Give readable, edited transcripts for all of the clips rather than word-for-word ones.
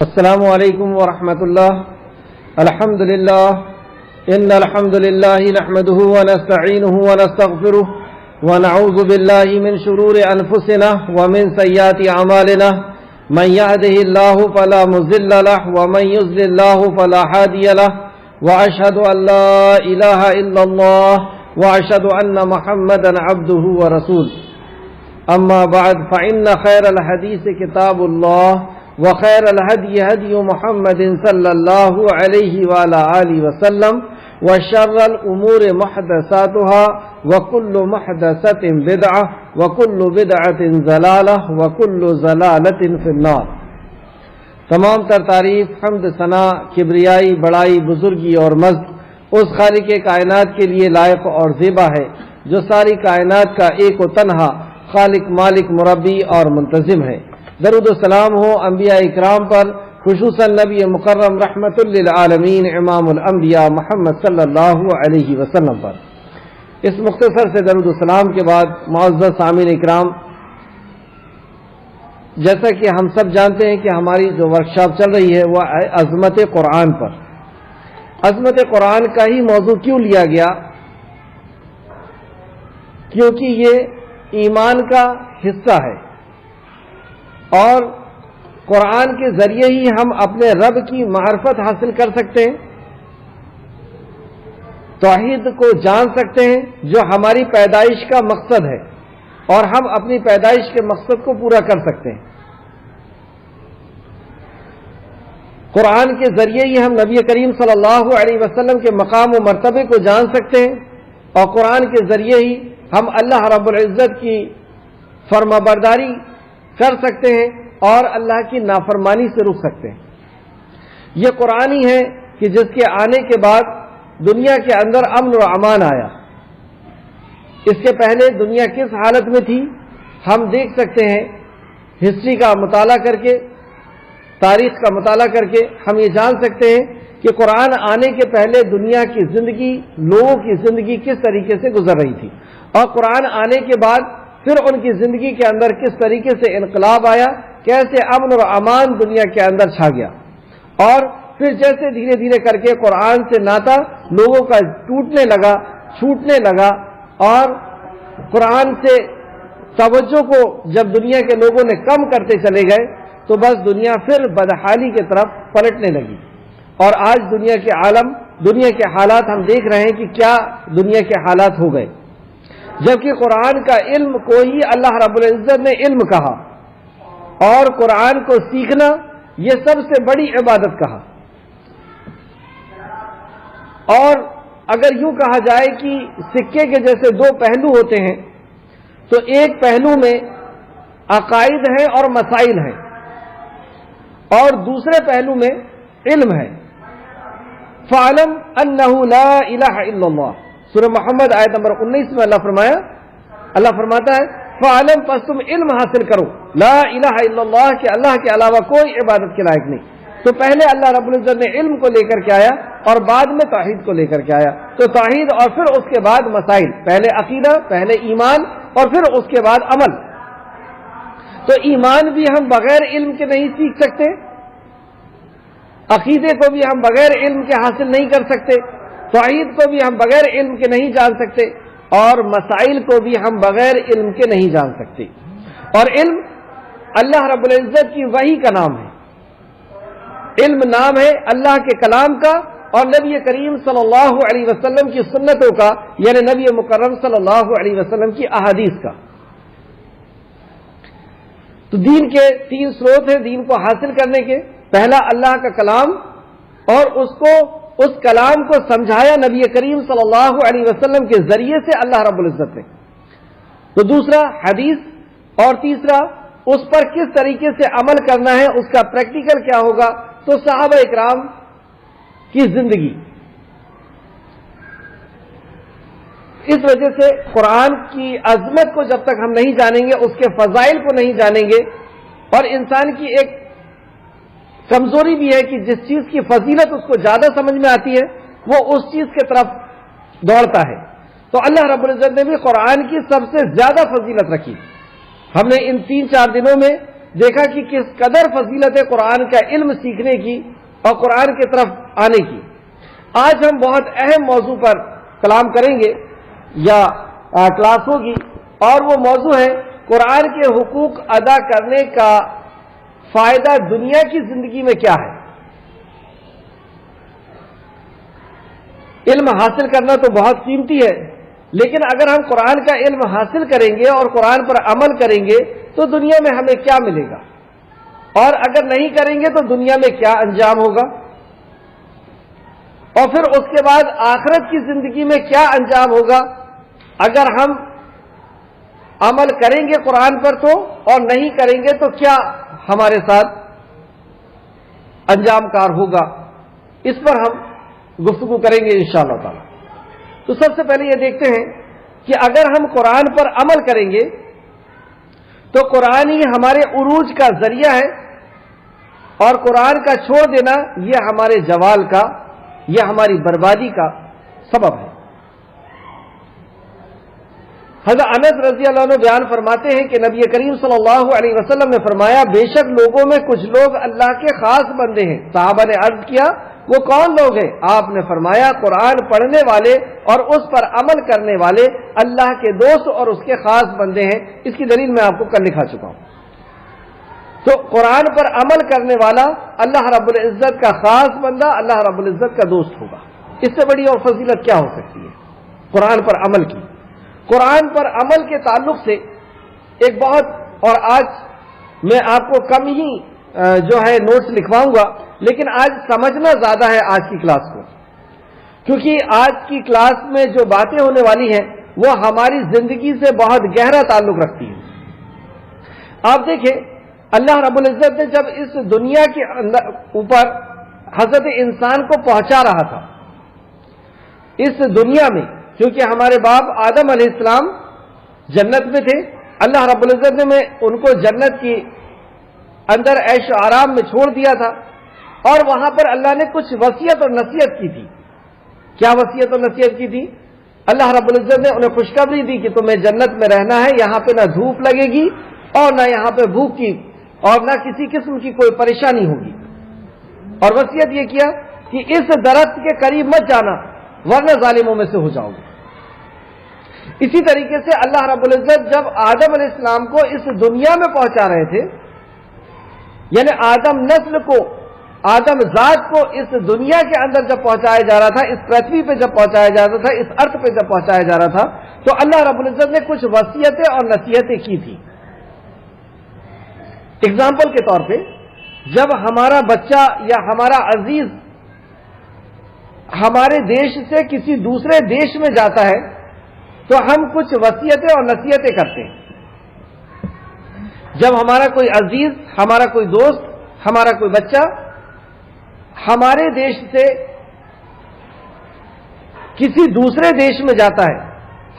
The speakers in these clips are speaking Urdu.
السلام علیکم ورحمۃ اللہ. الحمد للہ ان الحمد للہ نحمده ونستعینه ونستغفره ونعوذ باللہ من شرور انفسنا ومن سیئات اعمالنا من يهده الله فلا مضل له ومن يضلل الله فلا هادي له واشهد ان لا اله الا الله واشهد ان محمدا عبده ورسوله. اما بعد فان خير الحديث كتاب الله وخير الهدي هدي محمد صلى الله عليه وعلى آله وسلم وشر الأمور محدثاتها وكل محدثة بدعة وكل بدعة ضلالة وكل ضلالة في النار. تمام تر تعریف حمد ثنا کبریائی بڑائی بزرگی اور مجد اس خالق کائنات کے لیے لائق اور زیبا ہے جو ساری کائنات کا ایک و تنہا خالق مالک مربی اور منتظم ہے. درود و سلام ہو انبیاء اکرام پر، خصوصاً نبی مکرم رحمت للعالمین امام الانبیاء محمد صلی اللہ علیہ وسلم پر. اس مختصر سے درود و سلام کے بعد معزز سامعین اکرام، جیسا کہ ہم سب جانتے ہیں کہ ہماری جو ورکشاپ چل رہی ہے وہ عظمت قرآن پر. عظمت قرآن کا ہی موضوع کیوں لیا گیا؟ کیونکہ یہ ایمان کا حصہ ہے اور قرآن کے ذریعے ہی ہم اپنے رب کی معرفت حاصل کر سکتے ہیں، توحید کو جان سکتے ہیں جو ہماری پیدائش کا مقصد ہے، اور ہم اپنی پیدائش کے مقصد کو پورا کر سکتے ہیں. قرآن کے ذریعے ہی ہم نبی کریم صلی اللہ علیہ وسلم کے مقام و مرتبے کو جان سکتے ہیں، اور قرآن کے ذریعے ہی ہم اللہ رب العزت کی فرمانبرداری کر سکتے ہیں اور اللہ کی نافرمانی سے رک سکتے ہیں. یہ قرآن ہی ہے کہ جس کے آنے کے بعد دنیا کے اندر امن و امان آیا. اس کے پہلے دنیا کس حالت میں تھی ہم دیکھ سکتے ہیں. ہسٹری کا مطالعہ کر کے، تاریخ کا مطالعہ کر کے ہم یہ جان سکتے ہیں کہ قرآن آنے کے پہلے دنیا کی زندگی، لوگوں کی زندگی کس طریقے سے گزر رہی تھی، اور قرآن آنے کے بعد پھر ان کی زندگی کے اندر کس طریقے سے انقلاب آیا، کیسے امن اور امان دنیا کے اندر چھا گیا. اور پھر جیسے دھیرے دھیرے کر کے قرآن سے ناطا لوگوں کا ٹوٹنے لگا، چھوٹنے لگا، اور قرآن سے توجہ کو جب دنیا کے لوگوں نے کم کرتے چلے گئے تو بس دنیا پھر بدحالی کی طرف پلٹنے لگی. اور آج دنیا کے عالم، دنیا کے حالات ہم دیکھ رہے ہیں کہ کیا دنیا کے حالات ہو گئے. جبکہ قرآن کا علم کو ہی اللہ رب العزت نے علم کہا، اور قرآن کو سیکھنا یہ سب سے بڑی عبادت کہا. اور اگر یوں کہا جائے کہ سکے کے جیسے دو پہلو ہوتے ہیں تو ایک پہلو میں عقائد ہیں اور مسائل ہیں، اور دوسرے پہلو میں علم ہے. فَاعْلَمْ أَنَّهُ لَا إِلَهَ إِلَّا اللَّهُ، سورہ محمد آیت نمبر 19 میں اللہ فرماتا ہے فَعَلَمْ، پس تم علم حاصل کرو، لا الہ الا اللہ، کہ اللہ کے علاوہ کوئی عبادت کے لائق نہیں. تو پہلے اللہ رب العزت نے علم کو لے کر کے آیا اور بعد میں توحید کو لے کر کے آیا. تو توحید اور پھر اس کے بعد مسائل، پہلے عقیدہ، پہلے ایمان، اور پھر اس کے بعد عمل. تو ایمان بھی ہم بغیر علم کے نہیں سیکھ سکتے، عقیدے کو بھی ہم بغیر علم کے حاصل نہیں کر سکتے، توحید کو بھی ہم بغیر علم کے نہیں جان سکتے، اور مسائل کو بھی ہم بغیر علم کے نہیں جان سکتے. اور علم اللہ رب العزت کی وحی کا نام ہے. علم نام ہے اللہ کے کلام کا اور نبی کریم صلی اللہ علیہ وسلم کی سنتوں کا، یعنی نبی مکرم صلی اللہ علیہ وسلم کی احادیث کا. تو دین کے تین سروت ہیں دین کو حاصل کرنے کے. پہلا اللہ کا کلام، اور اس کلام کو سمجھایا نبی کریم صلی اللہ علیہ وسلم کے ذریعے سے اللہ رب العزت نے. تو دوسرا حدیث، اور تیسرا اس پر کس طریقے سے عمل کرنا ہے، اس کا پریکٹیکل کیا ہوگا. تو صحابہ اکرام کی زندگی، اس وجہ سے قرآن کی عظمت کو جب تک ہم نہیں جانیں گے، اس کے فضائل کو نہیں جانیں گے، اور انسان کی ایک کمزوری بھی ہے کہ جس چیز کی فضیلت اس کو زیادہ سمجھ میں آتی ہے وہ اس چیز کی طرف دوڑتا ہے. تو اللہ رب العزت نے بھی قرآن کی سب سے زیادہ فضیلت رکھی. ہم نے ان 3-4 دنوں میں دیکھا کہ کس قدر فضیلت قرآن کا علم سیکھنے کی اور قرآن کی طرف آنے کی۔ آج ہم بہت اہم موضوع پر کلام کریں گے یا کلاس ہوگی، اور وہ موضوع ہے قرآن کے حقوق ادا کرنے کا فائدہ دنیا کی زندگی میں کیا ہے۔ علم حاصل کرنا تو بہت قیمتی ہے، لیکن اگر ہم قرآن کا علم حاصل کریں گے اور قرآن پر عمل کریں گے تو دنیا میں ہمیں کیا ملے گا، اور اگر نہیں کریں گے تو دنیا میں کیا انجام ہوگا، اور پھر اس کے بعد آخرت کی زندگی میں کیا انجام ہوگا اگر ہم عمل کریں گے قرآن پر تو، اور نہیں کریں گے تو کیا ہمارے ساتھ انجام کار ہوگا۔ اس پر ہم گفتگو کریں گے انشاءاللہ تعالی۔ تو سب سے پہلے یہ دیکھتے ہیں کہ اگر ہم قرآن پر عمل کریں گے تو قرآن ہی ہمارے عروج کا ذریعہ ہے، اور قرآن کا چھوڑ دینا یہ ہمارے زوال کا، یہ ہماری بربادی کا سبب ہے۔ حضرت انس رضی اللہ عنہ بیان فرماتے ہیں کہ نبی کریم صلی اللہ علیہ وسلم نے فرمایا، بے شک لوگوں میں کچھ لوگ اللہ کے خاص بندے ہیں۔ صحابہ نے عرض کیا، وہ کون لوگ ہیں؟ آپ نے فرمایا، قرآن پڑھنے والے اور اس پر عمل کرنے والے اللہ کے دوست اور اس کے خاص بندے ہیں۔ اس کی دلیل میں آپ کو کل دکھا چکا ہوں۔ تو قرآن پر عمل کرنے والا اللہ رب العزت کا خاص بندہ، اللہ رب العزت کا دوست ہوگا۔ اس سے بڑی اور فضیلت کیا ہو سکتی ہے قرآن پر عمل کی۔ قرآن پر عمل کے تعلق سے ایک بہت، اور آج میں آپ کو کم ہی جو ہے نوٹس لکھواؤں گا، لیکن آج سمجھنا زیادہ ہے آج کی کلاس کو، کیونکہ آج کی کلاس میں جو باتیں ہونے والی ہیں وہ ہماری زندگی سے بہت گہرا تعلق رکھتی ہیں۔ آپ دیکھیں، اللہ رب العزت نے جب اس دنیا کے اوپر حضرت انسان کو پہنچا رہا تھا، اس دنیا میں، کیونکہ ہمارے باپ آدم علیہ السلام جنت میں تھے، اللہ رب العزت نے ان کو جنت کی اندر عیش و آرام میں چھوڑ دیا تھا، اور وہاں پر اللہ نے کچھ وصیت اور نصیحت کی تھی۔ کیا وصیت اور نصیحت کی تھی؟ اللہ رب العزت نے انہیں خوشخبری دی کہ تمہیں جنت میں رہنا ہے، یہاں پہ نہ دھوپ لگے گی اور نہ یہاں پہ بھوک کی اور نہ کسی قسم کی کوئی پریشانی ہوگی، اور وصیت یہ کیا کہ اس درخت کے قریب مت جانا ورنہ ظالموں میں سے ہو جاؤ گے۔ اسی طریقے سے اللہ رب العزت جب آدم علیہ السلام کو اس دنیا میں پہنچا رہے تھے، یعنی آدم نسل کو، آدم ذات کو اس دنیا کے اندر جب پہنچایا جا رہا تھا، اس پرتھوی پہ جب پہنچایا جا رہا تھا، اس ارتھ پہ جب پہنچایا جا رہا تھا، تو اللہ رب العزت نے کچھ وصیتیں اور نصیحتیں کی تھی۔ اگزامپل کے طور پہ، جب ہمارا بچہ یا ہمارا عزیز ہمارے دیش سے کسی دوسرے دیش میں جاتا ہے تو ہم کچھ وصیتیں اور نصیحتیں کرتے ہیں۔ جب ہمارا کوئی عزیز، ہمارا کوئی دوست، ہمارا کوئی بچہ ہمارے دیش سے کسی دوسرے دیش میں جاتا ہے،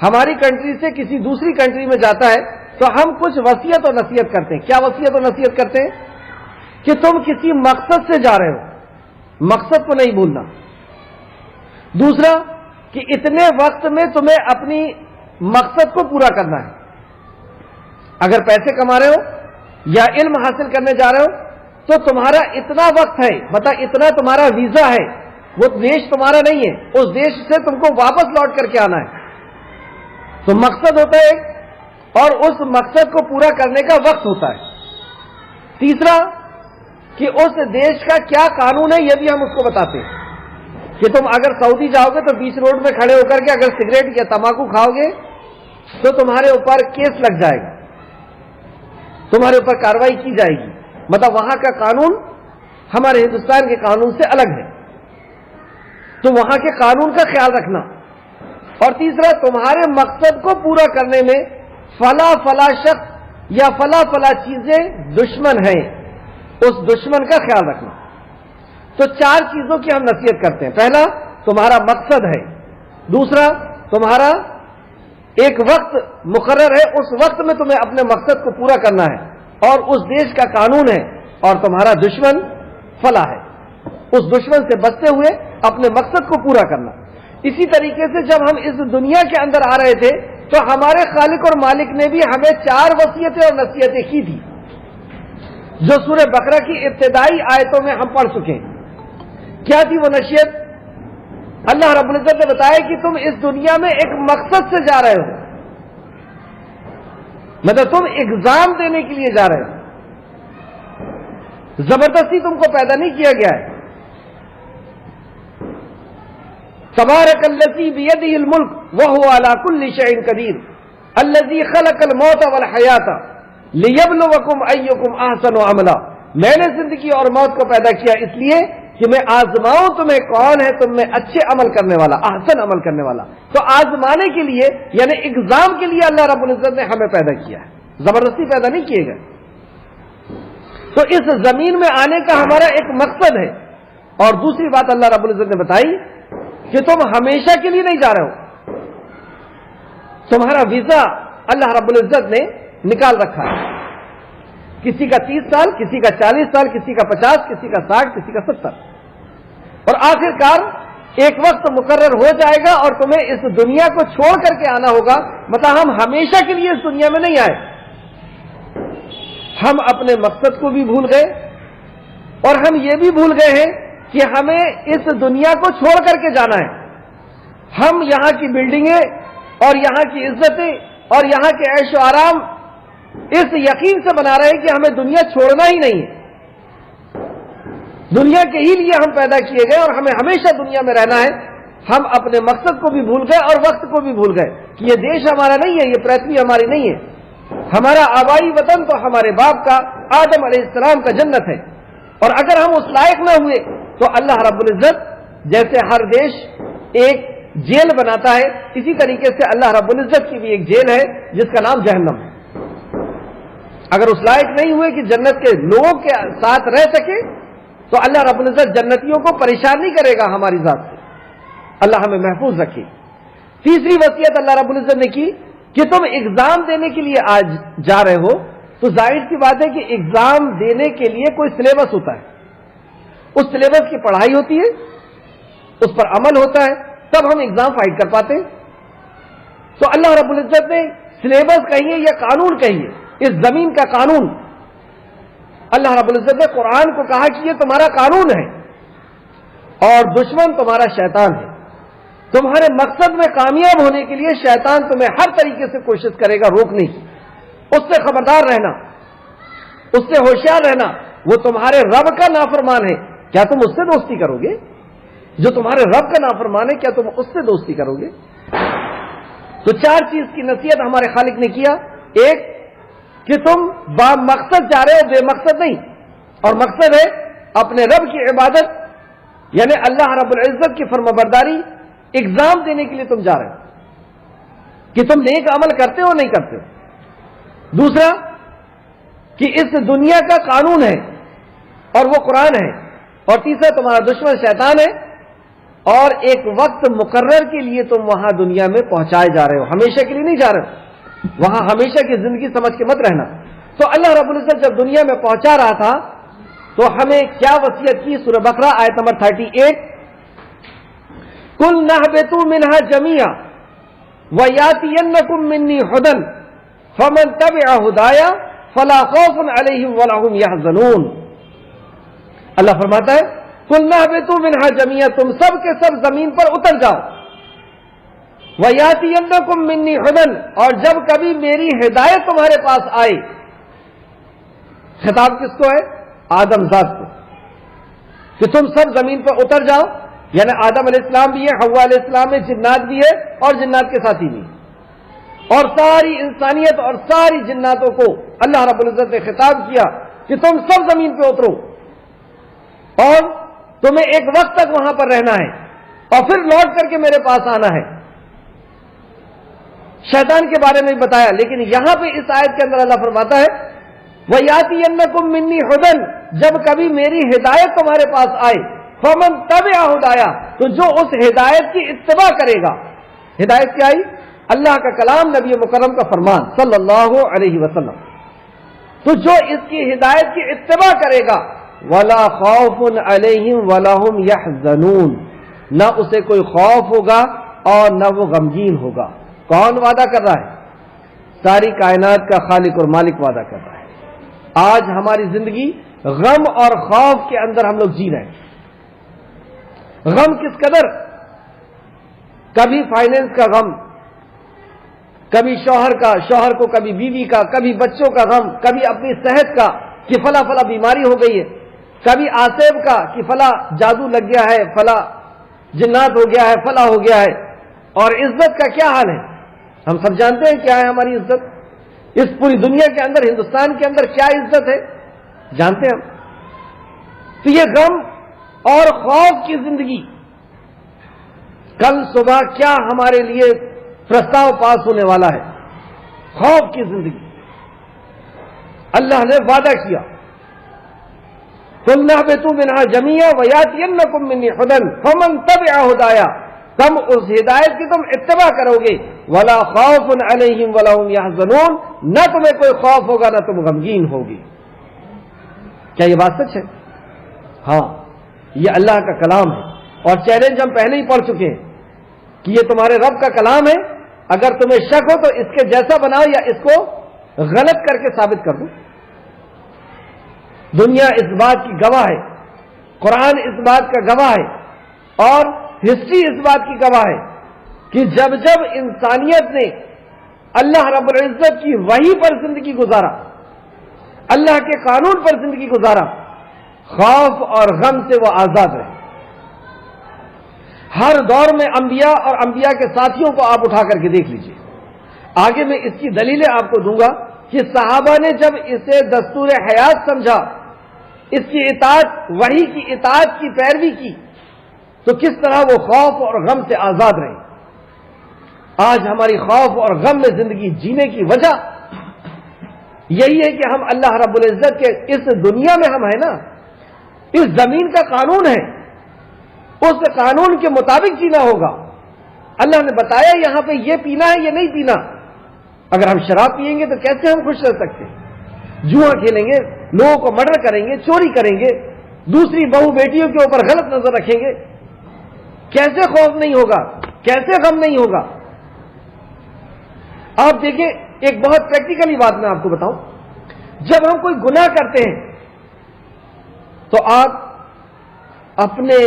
ہماری کنٹری سے کسی دوسری کنٹری میں جاتا ہے، تو ہم کچھ وصیت اور نصیحت کرتے ہیں۔ کیا وصیت اور نصیحت کرتے ہیں؟ کہ تم کسی مقصد سے جا رہے ہو، مقصد کو نہیں بھولنا۔ دوسرا کہ اتنے وقت میں تمہیں اپنی مقصد کو پورا کرنا ہے۔ اگر پیسے کما رہے ہو یا علم حاصل کرنے جا رہے ہو تو تمہارا اتنا وقت ہے، مطلب اتنا تمہارا ویزا ہے، وہ دیش تمہارا نہیں ہے، اس دیش سے تم کو واپس لوٹ کر کے آنا ہے۔ تو مقصد ہوتا ہے اور اس مقصد کو پورا کرنے کا وقت ہوتا ہے۔ تیسرا کہ اس دیش کا کیا قانون ہے یہ بھی ہم اس کو بتاتے ہیں، کہ تم اگر سعودی جاؤ گے تو بیچ روڈ میں کھڑے ہو کر کے اگر سگریٹ یا تمباکو کھاؤ گے تو تمہارے اوپر کیس لگ جائے گا، تمہارے اوپر کارروائی کی جائے گی۔ مطلب وہاں کا قانون ہمارے ہندوستان کے قانون سے الگ ہے، تو وہاں کے قانون کا خیال رکھنا۔ اور تیسرا، تمہارے مقصد کو پورا کرنے میں فلاں فلاں شخص یا فلاں فلاں چیزیں دشمن ہیں، اس دشمن کا خیال رکھنا۔ تو چار چیزوں کی ہم نصیحت کرتے ہیں۔ پہلا، تمہارا مقصد ہے۔ دوسرا، تمہارا ایک وقت مقرر ہے، اس وقت میں تمہیں اپنے مقصد کو پورا کرنا ہے، اور اس دیش کا قانون ہے، اور تمہارا دشمن فلاں ہے، اس دشمن سے بچتے ہوئے اپنے مقصد کو پورا کرنا۔ اسی طریقے سے جب ہم اس دنیا کے اندر آ رہے تھے تو ہمارے خالق اور مالک نے بھی ہمیں چار وصیتیں اور نصیحتیں کی تھی۔ جو سورہ بقرہ کی ابتدائی آیتوں میں ہم پڑھ چکے ہیں. کیا تھی وہ نشیت؟ اللہ رب العزت نے بتایا کہ تم اس دنیا میں ایک مقصد سے جا رہے ہو، مطلب تم ایگزام دینے کے لیے جا رہے ہو، زبردستی تم کو پیدا نہیں کیا گیا ہے. تبارک الذی بیدہ الملک وہو علی کل شیء قدیر الذی خلق الموت والحیاۃ لیبلوکم ایکم احسن عملا. میں نے زندگی اور موت کو پیدا کیا اس لیے کہ میں آزماؤں تمہیں کون ہے تم میں اچھے عمل کرنے والا، احسن عمل کرنے والا. تو آزمانے کے لیے یعنی ایگزام کے لیے اللہ رب العزت نے ہمیں پیدا کیا ہے، زبردستی پیدا نہیں کیے گئے. تو اس زمین میں آنے کا ہمارا ایک مقصد ہے. اور دوسری بات اللہ رب العزت نے بتائی کہ تم ہمیشہ کے لیے نہیں جا رہے ہو. تمہارا ویزا اللہ رب العزت نے نکال رکھا ہے. کسی کا 30 سال، کسی کا 40 سال، کسی کا 50، کسی کا 60، کسی کا 70. اور آخر کار ایک وقت مقرر ہو جائے گا اور تمہیں اس دنیا کو چھوڑ کر کے آنا ہوگا. مطلب ہم ہمیشہ کے لیے اس دنیا میں نہیں آئے. ہم اپنے مقصد کو بھی بھول گئے اور ہم یہ بھی بھول گئے ہیں کہ ہمیں اس دنیا کو چھوڑ کر کے جانا ہے. ہم یہاں کی بلڈنگیں اور یہاں کی عزتیں اور یہاں کے عیش و آرام اس یقین سے بنا رہے ہیں کہ ہمیں دنیا چھوڑنا ہی نہیں ہے. دنیا کے ہی لیے ہم پیدا کیے گئے اور ہمیں ہمیشہ دنیا میں رہنا ہے. ہم اپنے مقصد کو بھی بھول گئے اور وقت کو بھی بھول گئے کہ یہ دیش ہمارا نہیں ہے، یہ پرتھوی ہماری نہیں ہے. ہمارا آبائی وطن تو ہمارے باپ کا آدم علیہ السلام کا جنت ہے. اور اگر ہم اس لائق نہ ہوئے تو اللہ رب العزت جیسے ہر دیش ایک جیل بناتا ہے، اسی طریقے سے اللہ رب العزت کی بھی ایک جیل ہے جس کا نام جہنم ہے. اگر اس لائق نہیں ہوئے کہ جنت کے لوگوں کے ساتھ رہ سکے تو اللہ رب العزت جنتیوں کو پریشان نہیں کرے گا ہماری ذات سے. اللہ ہمیں محفوظ رکھے. تیسری وصیت اللہ رب العزت نے کی کہ تم ایگزام دینے کے لیے آج جا رہے ہو تو ظاہر سی بات ہے کہ ایگزام دینے کے لیے کوئی سلیبس ہوتا ہے. اس سلیبس کی پڑھائی ہوتی ہے، اس پر عمل ہوتا ہے، تب ہم ایگزام فائٹ کر پاتے ہیں. تو اللہ رب العزت نے سلیبس کہیے یا قانون کہیے، اس زمین کا قانون اللہ رب العزت نے قرآن کو کہا کہ یہ تمہارا قانون ہے اور دشمن تمہارا شیطان ہے. تمہارے مقصد میں کامیاب ہونے کے لیے شیطان تمہیں ہر طریقے سے کوشش کرے گا روکنے کی. اس سے خبردار رہنا، اس سے ہوشیار رہنا. وہ تمہارے رب کا نافرمان ہے، کیا تم اس سے دوستی کرو گے؟ جو تمہارے رب کا نافرمان ہے کیا تم اس سے دوستی کرو گے؟ تو 4 چیز کی نصیحت ہمارے خالق نے کیا. ایک کہ تم با مقصد جا رہے ہو، بے مقصد نہیں. اور مقصد ہے اپنے رب کی عبادت یعنی اللہ رب العزت کی فرمانبرداری. ایگزام دینے کے لیے تم جا رہے ہو کہ تم نیک عمل کرتے ہو نہیں کرتے ہو. دوسرا کہ اس دنیا کا قانون ہے اور وہ قرآن ہے. اور تیسرا تمہارا دشمن شیطان ہے اور ایک وقت مقرر کے لیے تم وہاں دنیا میں پہنچائے جا رہے ہو، ہمیشہ کے لیے نہیں جا رہے ہو. وہاں ہمیشہ کی زندگی سمجھ کے مت رہنا. تو اللہ رب العزت جب دنیا میں پہنچا رہا تھا تو ہمیں کیا وصیت کی؟ سورہ بقرہ آیت نمبر 38 قُلْ نَهْبِطُوا مِنْهَا جَمِيعًا وَيَأْتِيَنَّكُم مِّنِّي هُدًى فَمَن تَبِعَ هُدَايَ فَلَا خَوْفٌ عَلَيْهِمْ وَلَا هُمْ يَحْزَنُونَ. اللہ فرماتا ہے قُلْ نَهْبِطُوا مِنْهَا جَمِيعًا، تم سب کے سب زمین پر اتر جاؤ. وَيَأْتِيَنَّكُم مِّنِّي هُدًى، اور جب کبھی میری ہدایت تمہارے پاس آئے. خطاب کس کو ہے؟ آدم ذات کو، کہ تم سب زمین پر اتر جاؤ. یعنی آدم علیہ السلام بھی ہے، حوا علیہ السلام ہے، جنات بھی ہے اور جنات کے ساتھی بھی. اور ساری انسانیت اور ساری جناتوں کو اللہ رب العزت نے خطاب کیا کہ تم سب زمین پہ اترو اور تمہیں ایک وقت تک وہاں پر رہنا ہے اور پھر لوٹ کر کے میرے پاس آنا ہے. شیطان کے بارے میں بتایا، لیکن یہاں پہ اس آیت کے اندر اللہ فرماتا ہے وَيَأْتِيَنَّكُم مِّنِّي هُدًى، جب کبھی میری ہدایت تمہارے پاس آئے. فَمَن تَبِعَ هُدَايَ، تو جو اس ہدایت کی اتباع کرے گا. ہدایت کیا آئی؟ اللہ کا کلام، نبی مکرم کا فرمان صلی اللہ علیہ وسلم. تو جو اس کی ہدایت کی اتباع کرے گا وَلَا خَوْفٌ عَلَيْهِمْ وَلَا هُمْ يَحْزَنُونَ، نہ اسے کوئی خوف ہوگا اور نہ وہ غمگین ہوگا. کون وعدہ کر رہا ہے؟ ساری کائنات کا خالق اور مالک وعدہ کر رہا ہے. آج ہماری زندگی غم اور خوف کے اندر ہم لوگ جی رہے ہیں. غم کس قدر، کبھی فائنینس کا غم، کبھی شوہر کو، کبھی بیوی کا، کبھی بچوں کا غم، کبھی اپنی صحت کا کہ فلاں بیماری ہو گئی ہے، کبھی آصف کا کہ فلاں جادو لگ گیا ہے، فلاں جنات ہو گیا ہے، فلاں ہو گیا ہے. اور عزت کا کیا حال ہے؟ ہم سب جانتے ہیں کیا ہے ہماری عزت. اس پوری دنیا کے اندر، ہندوستان کے اندر کیا عزت ہے جانتے ہیں ہم. تو یہ غم اور خوف کی زندگی، کل صبح کیا ہمارے لیے پرستاؤ پاس ہونے والا ہے؟ خوف کی زندگی. اللہ نے وعدہ کیا، قُلْنَا اهْبِطُوا مِنْهَا جَمِيعًا وَيَأْتِيَنَّكُم مِّنِّي هُدًى فَمَن تَبِعَ هُدَايَ، تم اس ہدایت کی تم اتباع کرو گے. وَلَا خَوْفٌ عَلَيْهِمْ وَلَا هُمْ يَحْزَنُونَ، نہ تمہیں کوئی خوف ہوگا نہ تم غمگین ہوگی. کیا یہ بات سچ ہے؟ ہاں، یہ اللہ کا کلام ہے، اور چیلنج ہم پہلے ہی پڑھ چکے ہیں کہ یہ تمہارے رب کا کلام ہے. اگر تمہیں شک ہو تو اس کے جیسا بناؤ یا اس کو غلط کر کے ثابت کر دو. دنیا اس بات کی گواہ ہے، قرآن اس بات کا گواہ ہے، اور ہسٹری اس بات کی گواہ ہے کہ جب جب انسانیت نے اللہ رب العزت کی وحی پر زندگی گزارا، اللہ کے قانون پر زندگی گزارا، خوف اور غم سے وہ آزاد رہے. ہر دور میں انبیاء اور انبیاء کے ساتھیوں کو آپ اٹھا کر کے دیکھ لیجئے. آگے میں اس کی دلیلیں آپ کو دوں گا کہ صحابہ نے جب اسے دستور حیات سمجھا، اس کی اطاعت، وحی کی اطاعت کی پیروی کی، تو کس طرح وہ خوف اور غم سے آزاد رہے. آج ہماری خوف اور غم میں زندگی جینے کی وجہ یہی ہے کہ ہم اللہ رب العزت کے اس دنیا میں ہم ہیں نا، اس زمین کا قانون ہے، اس قانون کے مطابق جینا ہوگا. اللہ نے بتایا یہاں پہ یہ پینا ہے، یہ نہیں پینا. اگر ہم شراب پیئیں گے تو کیسے ہم خوش رہ سکتے ہیں؟ جوا کھیلیں گے، لوگوں کو مرڈر کریں گے، چوری کریں گے، دوسری بہو بیٹیوں کے اوپر غلط نظر رکھیں گے، کیسے خوف نہیں ہوگا؟ کیسے غم نہیں ہوگا؟ آپ دیکھیں، ایک بہت پریکٹیکلی بات میں آپ کو بتاؤں. جب ہم کوئی گناہ کرتے ہیں تو آپ اپنے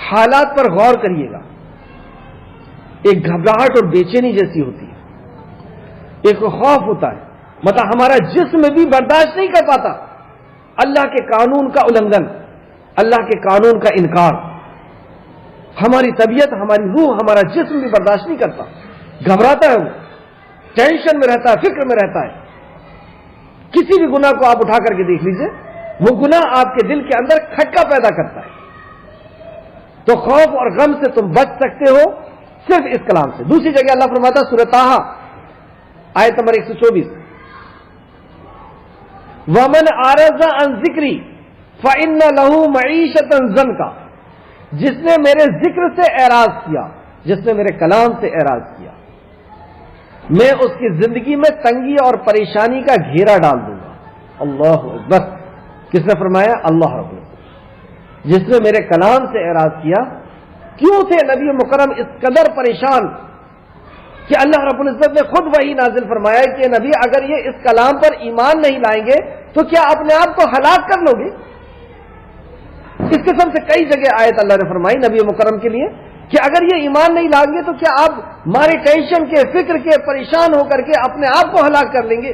حالات پر غور کریے گا. ایک گھبراہٹ اور بے چینی جیسی ہوتی ہے، ایک خوف ہوتا ہے، مطلب ہمارا جسم بھی برداشت نہیں کر پاتا اللہ کے قانون کا النگھن، اللہ کے قانون کا انکار. ہماری طبیعت، ہماری روح، ہمارا جسم بھی برداشت نہیں کرتا، گھبراتا ہے، وہ ٹینشن میں رہتا ہے، فکر میں رہتا ہے. کسی بھی گناہ کو آپ اٹھا کر کے دیکھ لیجئے، وہ گناہ آپ کے دل کے اندر کھٹکا پیدا کرتا ہے. تو خوف اور غم سے تم بچ سکتے ہو صرف اس کلام سے. دوسری جگہ اللہ فرماتا ہے سورہ طٰہٰ آیت نمبر 124، وَمَنْ أَعْرَضَ عَنْ ذِكْرِي فَإِنَّ لَهُ مَعِيشَةً ضَنْكَ، جس نے میرے ذکر سے اعراض کیا، جس نے میرے کلام سے اعراض کیا، میں اس کی زندگی میں تنگی اور پریشانی کا گھیرا ڈال دوں گا. اللہ اکبر. کس نے فرمایا؟ اللہ رب العزت. جس نے میرے کلام سے اعراض کیا. کیوں تھے نبی مکرم اس قدر پریشان کہ اللہ رب العزت نے خود وہی نازل فرمایا کہ نبی اگر یہ اس کلام پر ایمان نہیں لائیں گے تو کیا اپنے آپ کو ہلاک کر لو گے؟ اس قسم سے کئی جگہ آیت اللہ نے فرمائی نبی مکرم کے لیے کہ اگر یہ ایمان نہیں لائیں گے تو کیا آپ مارے ٹینشن کے، فکر کے، پریشان ہو کر کے اپنے آپ کو ہلاک کر لیں گے؟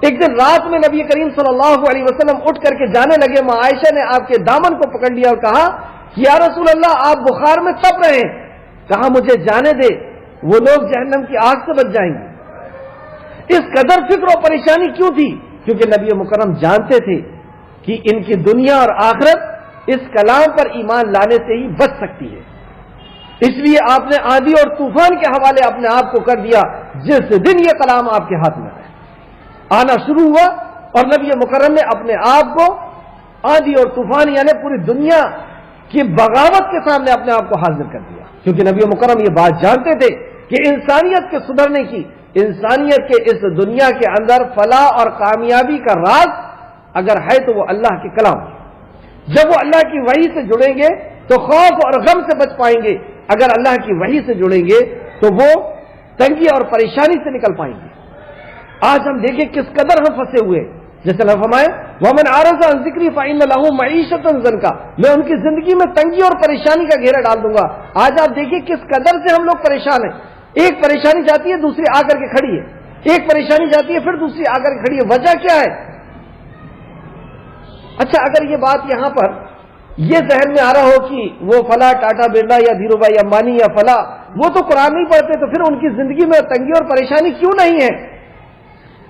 ایک دن رات میں نبی کریم صلی اللہ علیہ وسلم اٹھ کر کے جانے لگے. ماں عائشہ نے آپ کے دامن کو پکڑ لیا اور کہا کہ یا رسول اللہ آپ بخار میں تپ رہے ہیں. کہا مجھے جانے دے، وہ لوگ جہنم کی آگ سے بچ جائیں گے. اس قدر فکر و پریشانی کیوں تھی؟ کیونکہ نبی مکرم جانتے تھے کہ ان کی دنیا اور آخرت اس کلام پر ایمان لانے سے ہی بچ سکتی ہے. اس لیے آپ نے آندھی اور طوفان کے حوالے اپنے آپ کو کر دیا. جس دن یہ کلام آپ کے ہاتھ میں آنا شروع ہوا اور نبی مکرم نے اپنے آپ کو آندھی اور طوفان یعنی پوری دنیا کی بغاوت کے سامنے اپنے آپ کو حاضر کر دیا. کیونکہ نبی مکرم یہ بات جانتے تھے کہ انسانیت کے سدھرنے کی، انسانیت کے اس دنیا کے اندر فلاح اور کامیابی کا راز اگر ہے تو وہ اللہ کے کلام. جب وہ اللہ کی وحی سے جڑیں گے تو خوف اور غم سے بچ پائیں گے. اگر اللہ کی وحی سے جڑیں گے تو وہ تنگی اور پریشانی سے نکل پائیں گے. آج ہم دیکھیں کس قدر ہم پھنسے ہوئے. جیسے اللہ فرمائے وَمَنْ عَرَضَ عَنْ ذِكْرِي فَإِنَّ لَهُ مَعِيشَةً ضَنْكًا، میں ان کی زندگی میں تنگی اور پریشانی کا گھیرا ڈال دوں گا۔ آج آپ دیکھیے کس قدر سے ہم لوگ پریشان ہیں، ایک پریشانی جاتی ہے دوسری آ کر کے کھڑی ہے، ایک پریشانی جاتی ہے پھر دوسری آ کر کے کھڑی ہے، وجہ کیا ہے؟ اچھا اگر یہ بات یہاں پر یہ ذہن میں آ رہا ہو کہ وہ فلاں ٹاٹا برلا یا دھیرو بھائی امبانی یا فلاں وہ تو قرآن نہیں پڑھتے، تو پھر ان کی زندگی میں تنگی اور پریشانی کیوں نہیں ہے؟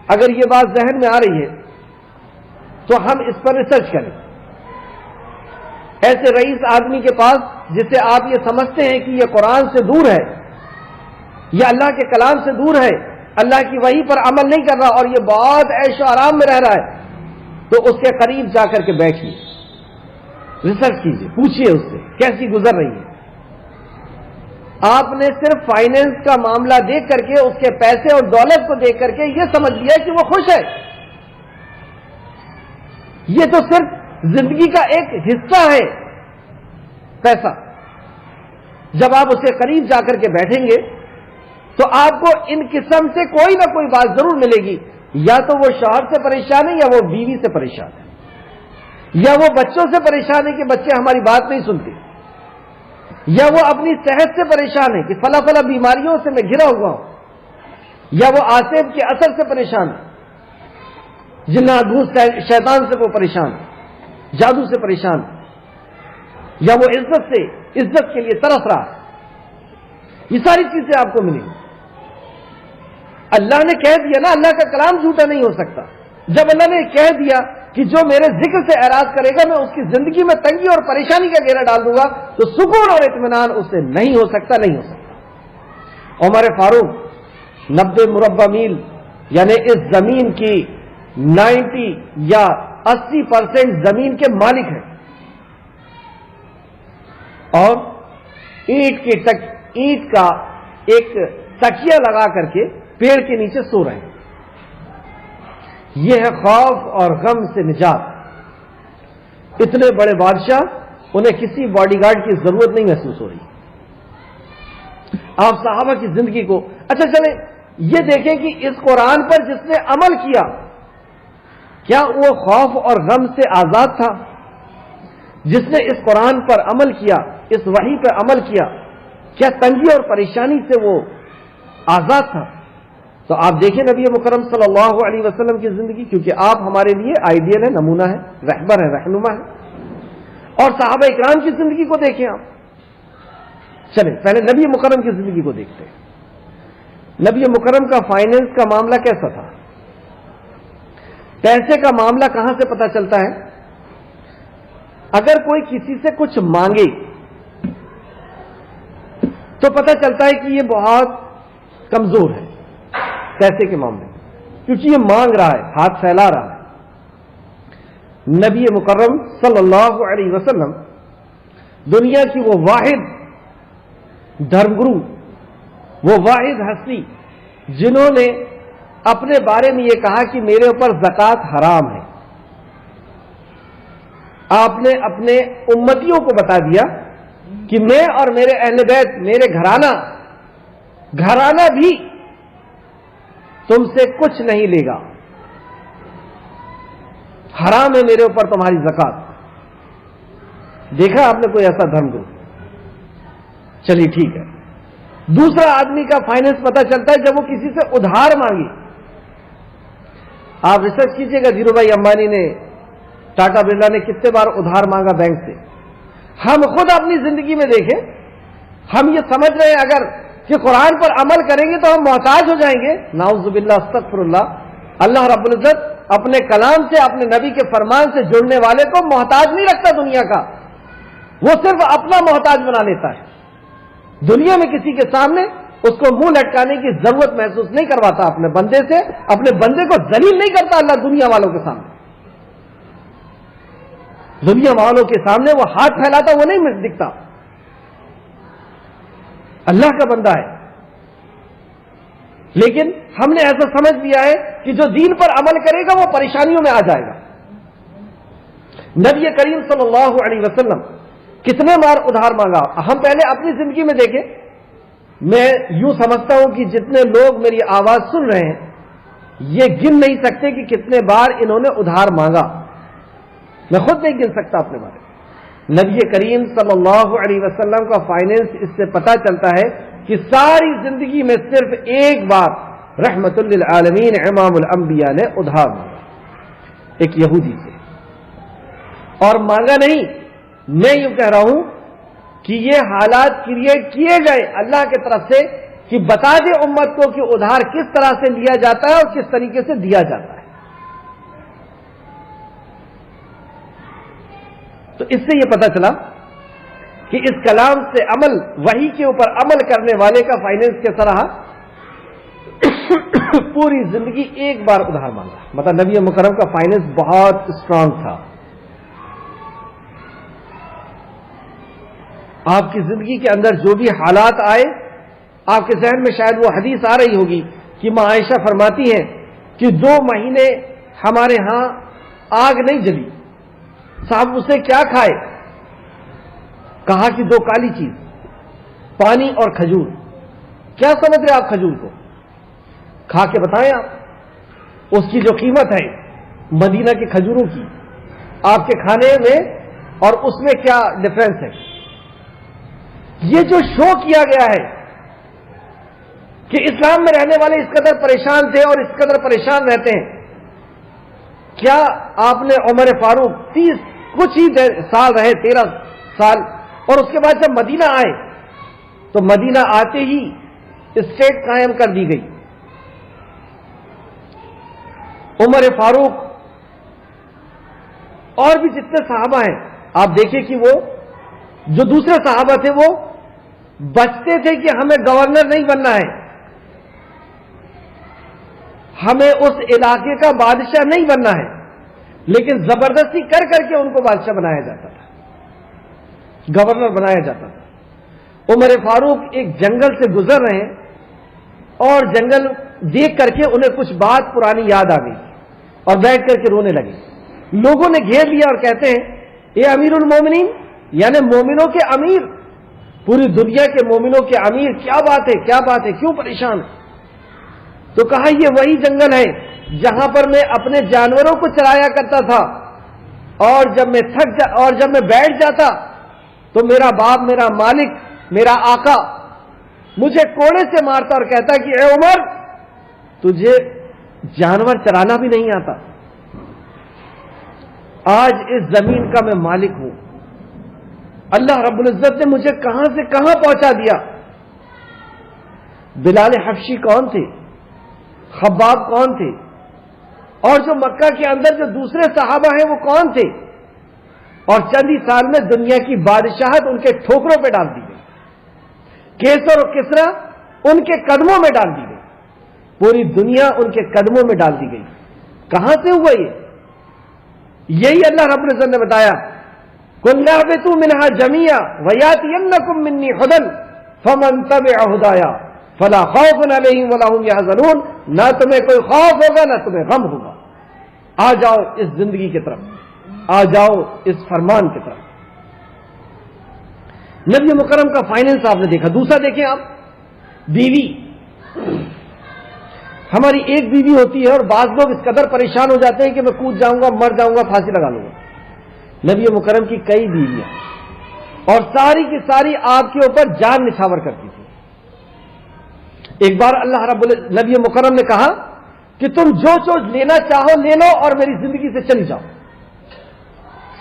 اگر یہ بات ذہن میں آ رہی ہے تو ہم اس پر ریسرچ کریں۔ ایسے رئیس آدمی کے پاس جسے آپ یہ سمجھتے ہیں کہ یہ قرآن سے دور ہے یا اللہ کے کلام سے دور ہے، اللہ کی وحی پر عمل نہیں کر رہا اور یہ بہت عیش و آرام میں رہ رہا ہے، تو اس کے قریب جا کر کے بیٹھیے، ریسرچ کیجیے، پوچھیے اس سے کیسی گزر رہی ہے۔ آپ نے صرف فائنینس کا معاملہ دیکھ کر کے، اس کے پیسے اور دولت کو دیکھ کر کے یہ سمجھ لیا کہ وہ خوش ہے۔ یہ تو صرف زندگی کا ایک حصہ ہے پیسہ۔ جب آپ اسے قریب جا کر کے بیٹھیں گے تو آپ کو ان قسم سے کوئی نہ کوئی بات ضرور ملے گی، یا تو وہ شوہر سے پریشان ہے، یا وہ بیوی سے پریشان ہے، یا وہ بچوں سے پریشان ہے کہ بچے ہماری بات نہیں سنتے، یا وہ اپنی صحت سے پریشان ہے کہ فلاں فلاں بیماریوں سے میں گھرا ہوا ہوں، یا وہ آصف کے اثر سے پریشان ہے، جنات بھوت شیطان سے وہ پریشان ہے، جادو سے پریشان ہے، یا وہ عزت کے لیے ترس رہا ہے۔ یہ ساری چیزیں آپ کو ملیں گی۔ اللہ نے کہہ دیا نا، اللہ کا کلام جھوٹا نہیں ہو سکتا۔ جب اللہ نے کہہ دیا کہ جو میرے ذکر سے اعراض کرے گا میں اس کی زندگی میں تنگی اور پریشانی کا گھیرا ڈال دوں گا، تو سکون اور اطمینان اس سے نہیں ہو سکتا، نہیں ہو سکتا۔ عمر فاروق 90 مربع میل یعنی اس زمین کی 90 یا 80% زمین کے مالک ہیں، اور اینٹ کا ایک تکیہ لگا کر کے پیڑ کے نیچے سو رہے ہیں۔ یہ ہے خوف اور غم سے نجات۔ اتنے بڑے بادشاہ، انہیں کسی باڈی گارڈ کی ضرورت نہیں محسوس ہو رہی۔ آپ صحابہ کی زندگی کو اچھا چلیں یہ دیکھیں کہ اس قرآن پر جس نے عمل کیا، کیا وہ خوف اور غم سے آزاد تھا؟ جس نے اس قرآن پر عمل کیا، اس وحی پر عمل کیا، کیا تنگی اور پریشانی سے وہ آزاد تھا؟ تو آپ دیکھیں نبی مکرم صلی اللہ علیہ وسلم کی زندگی، کیونکہ آپ ہمارے لیے آئیڈیل ہے، نمونہ ہے، رہبر ہے، رہنما ہے، اور صحابہ اکرام کی زندگی کو دیکھیں آپ۔ چلیں پہلے نبی مکرم کی زندگی کو دیکھتے ہیں۔ نبی مکرم کا فائنینس کا معاملہ کیسا تھا؟ پیسے کا معاملہ کہاں سے پتہ چلتا ہے؟ اگر کوئی کسی سے کچھ مانگے تو پتہ چلتا ہے کہ یہ بہت کمزور ہے پیسے کے معاملے میں، کیونکہ یہ مانگ رہا ہے، ہاتھ پھیلا رہا ہے۔ نبی مکرم صلی اللہ علیہ وسلم دنیا کی وہ واحد دھرم گرو، وہ واحد ہستی جنہوں نے اپنے بارے میں یہ کہا کہ میرے اوپر زکوٰۃ حرام ہے۔ آپ نے اپنے امتیوں کو بتا دیا کہ میں اور میرے اہل بیت، میرے گھرانہ بھی تم سے کچھ نہیں لے گا، حرام ہے میرے اوپر تمہاری زکوٰۃ۔ دیکھا آپ نے کوئی ایسا دھرم گرو؟ چلیے ٹھیک ہے۔ دوسرا آدمی کا فائنینس پتہ چلتا ہے جب وہ کسی سے ادھار مانگی۔ آپ ریسرچ کیجئے گا، دھیرو بھائی امبانی نے، ٹاٹا برلا نے کتنے بار ادھار مانگا بینک سے۔ ہم خود اپنی زندگی میں دیکھیں، ہم یہ سمجھ رہے ہیں اگر کہ قرآن پر عمل کریں گے تو ہم محتاج ہو جائیں گے۔ نعوذ باللہ، استغفر اللہ۔ اللہ رب العزت اپنے کلام سے، اپنے نبی کے فرمان سے جڑنے والے کو محتاج نہیں رکھتا دنیا کا، وہ صرف اپنا محتاج بنا لیتا ہے۔ دنیا میں کسی کے سامنے اس کو منہ لٹکانے کی ضرورت محسوس نہیں کرواتا اپنے بندے سے، اپنے بندے کو ذلیل نہیں کرتا اللہ دنیا والوں کے سامنے۔ دنیا والوں کے سامنے وہ ہاتھ پھیلاتا وہ نہیں دکھتا، اللہ کا بندہ ہے۔ لیکن ہم نے ایسا سمجھ لیا ہے کہ جو دین پر عمل کرے گا وہ پریشانیوں میں آ جائے گا۔ نبی کریم صلی اللہ علیہ وسلم کتنے بار ادھار مانگا؟ ہم پہلے اپنی زندگی میں دیکھیں۔ میں یوں سمجھتا ہوں کہ جتنے لوگ میری آواز سن رہے ہیں یہ گن نہیں سکتے کہ کتنے بار انہوں نے ادھار مانگا. میں خود نہیں گن سکتا اپنے بارے میں. نبی کریم صلی اللہ علیہ وسلم کا فائنینس اس سے پتہ چلتا ہے کہ ساری زندگی میں صرف ایک بار رحمت للعالمین امام الانبیاء نے ادھار مانگا ایک یہودی سے. اور مانگا نہیں، میں یوں کہہ رہا ہوں کہ یہ حالات کریٹ کیے گئے اللہ کی طرف سے کہ بتا دے امت کو کہ ادھار کس طرح سے لیا جاتا ہے اور کس طریقے سے دیا جاتا ہے. تو اس سے یہ پتا چلا کہ اس کلام سے عمل، وحی کے اوپر عمل کرنے والے کا فائنینس کیسا رہا. پوری زندگی ایک بار ادھار مانگا. مطلب نبی مکرم کا فائنینس بہت اسٹرانگ تھا. آپ کی زندگی کے اندر جو بھی حالات آئے، آپ کے ذہن میں شاید وہ حدیث آ رہی ہوگی کہ ماں عائشہ فرماتی ہیں کہ 2 مہینے ہمارے ہاں آگ نہیں جلی. صاحب اسے کیا کھائے؟ کہا کہ 2 کالی چیز، پانی اور کھجور. کیا سمجھ رہے آپ کھجور کو؟ کھا کے بتائیں آپ اس کی جو قیمت ہے مدینہ کے کھجوروں کی، آپ کے کھانے میں اور اس میں کیا ڈفرنس ہے. یہ جو شو کیا گیا ہے کہ اسلام میں رہنے والے اس قدر پریشان تھے اور اس قدر پریشان رہتے ہیں. کیا آپ نے عمر فاروق 30 کچھ ہی سال رہے، 13 سال، اور اس کے بعد جب مدینہ آئے تو مدینہ آتے ہی اسٹیٹ قائم کر دی گئی. عمر فاروق اور بھی جتنے صحابہ ہیں آپ دیکھیں کہ وہ جو دوسرے صحابہ تھے وہ بچتے تھے کہ ہمیں گورنر نہیں بننا ہے، ہمیں اس علاقے کا بادشاہ نہیں بننا ہے، لیکن زبردستی کر کر کے ان کو بادشاہ بنایا جاتا تھا، گورنر بنایا جاتا تھا. عمر فاروق ایک جنگل سے گزر رہے ہیں اور جنگل دیکھ کر کے انہیں کچھ بات پرانی یاد آ گئی اور بیٹھ کر کے رونے لگے. لوگوں نے گھیر لیا اور کہتے ہیں اے امیر المومنین، یعنی مومنوں کے امیر، پوری دنیا کے مومنوں کے امیر، کیا بات ہے، کیا بات ہے، کیوں پریشان؟ تو کہا یہ وہی جنگل ہے جہاں پر میں اپنے جانوروں کو چرایا کرتا تھا، اور جب میں اور جب میں بیٹھ جاتا تو میرا باپ، میرا مالک، میرا آقا مجھے کوڑے سے مارتا اور کہتا کہ اے عمر تجھے جانور چرانا بھی نہیں آتا. آج اس زمین کا میں مالک ہوں، اللہ رب العزت نے مجھے کہاں سے کہاں پہنچا دیا. بلال حبشی کون تھے؟ خباب کون تھے؟ اور جو مکہ کے اندر جو دوسرے صحابہ ہیں وہ کون تھے؟ اور چند ہی سال میں دنیا کی بادشاہت ان کے ٹھوکروں پہ ڈال دی گئی. کیسر اور کسرا ان کے قدموں میں ڈال دی گئی، پوری دنیا ان کے قدموں میں ڈال دی گئی. کہاں سے ہوا یہ؟ یہی اللہ رب العزت نے بتایا قُلْ اهْبِطُوا مِنْهَا جَمِيعًا وَيَأْتِيَنَّكُم مِّنِّي هُدًى فَمَن تَبِعَ هُدَايَ فَلَا خَوْفٌ عَلَيْهِمْ وَلَا هُمْ يَحْزَنُونَ. نہ تمہیں کوئی خوف ہوگا نہ تمہیں غم ہوگا. آ جاؤ اس زندگی کی طرف، آ جاؤ اس فرمان کی طرف. نبی مکرم کا فائنینس آپ نے دیکھا. دوسرا دیکھیں آپ، بیوی. ہماری ایک بیوی ہوتی ہے اور بعض لوگ اس قدر پریشان ہو جاتے ہیں کہ میں کود جاؤں گا، مر جاؤں گا، پھانسی لگا لوں گا. نبی مکرم کی کئی بیویاں اور ساری کی ساری آپ کے اوپر جان نچھاور کرتی تھی. ایک بار اللہ نبی مکرم نے کہا کہ تم جو لینا چاہو لے لو اور میری زندگی سے چلی جاؤ.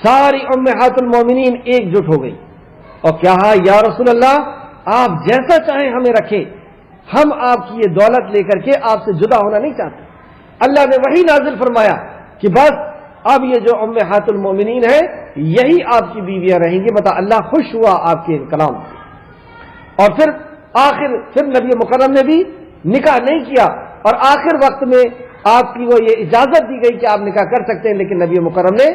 ساری امہات المومنین ایک جٹ ہو گئی اور کہا یا رسول اللہ آپ جیسا چاہیں ہمیں رکھیں، ہم آپ کی یہ دولت لے کر کے آپ سے جدا ہونا نہیں چاہتے. اللہ نے وہی نازل فرمایا کہ بس اب یہ جو امہات المومنین ہیں یہی آپ کی بیویاں رہیں گی. بتا اللہ خوش ہوا آپ کے کلام سے. اور پھر نبی مکرم نے بھی نکاح نہیں کیا اور آخر وقت میں آپ کی وہ یہ اجازت دی گئی کہ آپ نکاح کر سکتے ہیں، لیکن نبی مکرم نے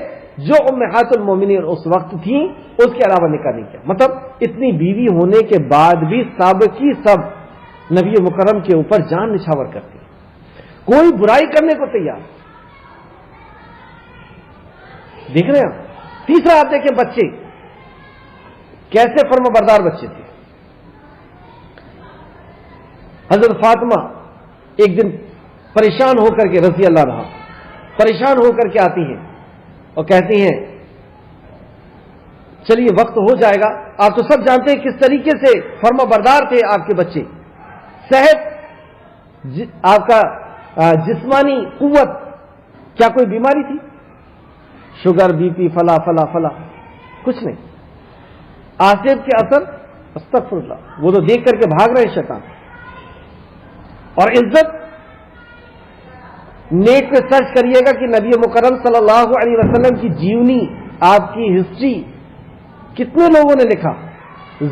جو امہات المومنین اس وقت تھیں اس کے علاوہ نکاح نہیں کیا. مطلب اتنی بیوی ہونے کے بعد بھی سابقی سب نبی مکرم کے اوپر جان نچھاور کرتے، کوئی برائی کرنے کو تیار. دیکھ رہے ہیں. تیسرا آپ دیکھیں بچے کیسے فرما بردار بچے تھے. حضرت فاطمہ ایک دن پریشان ہو کر کے رضی اللہ عنہ پریشان ہو کر کے آتی ہیں اور کہتی ہیں چلیے وقت ہو جائے گا. آپ تو سب جانتے ہیں کس طریقے سے فرما بردار تھے آپ کے بچے. صحت آپ کا جسمانی قوت, کیا کوئی بیماری تھی؟ شوگر, بی پی, فلا فلا فلا, کچھ نہیں. آصف کے اثر استغفر اللہ, وہ تو دیکھ کر کے بھاگ رہے شیطان. اور عزت نیٹ پہ سرچ کریے گا کہ نبی مکرم صلی اللہ علیہ وسلم کی جیونی, آپ کی ہسٹری کتنے لوگوں نے لکھا.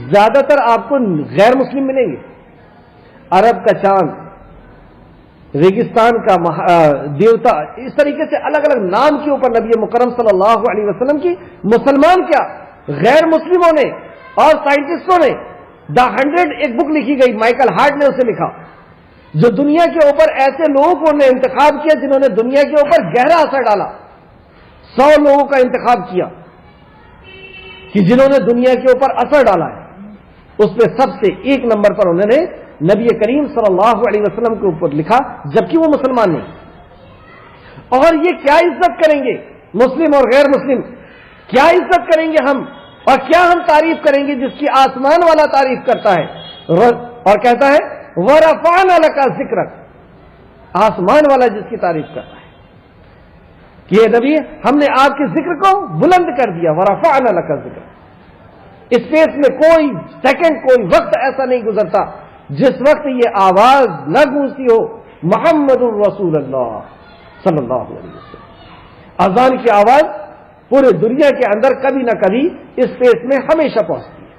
زیادہ تر آپ کو غیر مسلم ملیں گے. عرب کا چاند, ریگستان کا دیوتا, اس طریقے سے الگ الگ نام کے اوپر نبی مکرم صلی اللہ علیہ وسلم کی مسلمان کیا غیر مسلموں نے اور سائنٹسٹوں نے دا 100 ایک بک لکھی گئی, مائیکل ہارٹ نے اسے لکھا, جو دنیا کے اوپر ایسے لوگوں کو نے انتخاب کیا جنہوں نے دنیا کے اوپر گہرا اثر ڈالا. 100 لوگوں کا انتخاب کیا کہ جنہوں نے دنیا کے اوپر اثر ڈالا ہے. اس پہ سب سے ایک نمبر پر انہوں نے نبی کریم صلی اللہ علیہ وسلم کے اوپر لکھا, جبکہ وہ مسلمان نہیں. اور یہ کیا عزت کریں گے مسلم اور غیر مسلم, کیا عزت کریں گے ہم, اور کیا ہم تعریف کریں گے جس کی آسمان والا تعریف کرتا ہے اور کہتا ہے وَرَفَعْنَا لَكَ ذِكْرَكَ, آسمان والا جس کی تعریف کرتا ہے کہ یہ نبی ہم نے آپ کے ذکر کو بلند کر دیا. وَرَفَعْنَا لَكَ ذِكْرَكَ. اسپیس میں کوئی سیکنڈ, کوئی وقت ایسا نہیں گزرتا جس وقت یہ آواز نہ گونجتی ہو محمد الرسول اللہ صلی اللہ علیہ وسلم. اذان کی آواز پورے دنیا کے اندر کبھی نہ کبھی اسپیس میں ہمیشہ پہنچتی ہے.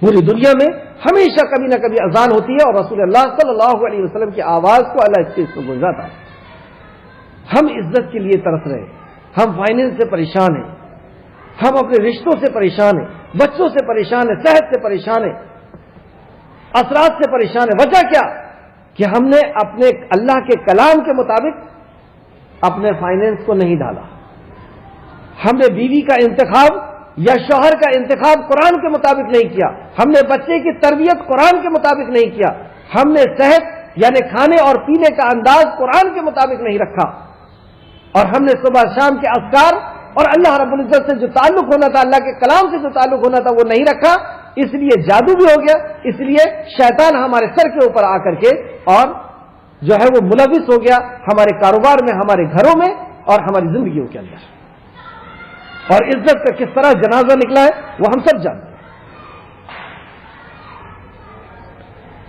پوری دنیا میں ہمیشہ کبھی نہ کبھی اذان ہوتی ہے اور رسول اللہ صلی اللہ علیہ وسلم کی آواز کو اللہ اسپیس کو گونجاتا ہے. ہم عزت کے لیے ترس رہے, ہم فائنینس سے پریشان ہیں, ہم اپنے رشتوں سے پریشان ہیں, بچوں سے پریشان ہیں, صحت سے پریشان ہیں, اثرات سے پریشان ہیں. وجہ کیا کہ ہم نے اپنے اللہ کے کلام کے مطابق اپنے فائنینس کو نہیں ڈالا. ہم نے بیوی کا انتخاب یا شوہر کا انتخاب قرآن کے مطابق نہیں کیا. ہم نے بچے کی تربیت قرآن کے مطابق نہیں کیا. ہم نے صحت یعنی کھانے اور پینے کا انداز قرآن کے مطابق نہیں رکھا. اور ہم نے صبح شام کے اذکار اور اللہ رب العزت سے جو تعلق ہونا تھا, اللہ کے کلام سے جو تعلق ہونا تھا, وہ نہیں رکھا. اس لیے جادو بھی ہو گیا, اس لیے شیطان ہمارے سر کے اوپر آ کر کے اور جو ہے وہ ملوث ہو گیا ہمارے کاروبار میں, ہمارے گھروں میں اور ہماری زندگیوں کے اندر. اور عزت کا کس طرح جنازہ نکلا ہے وہ ہم سب جانتے ہیں.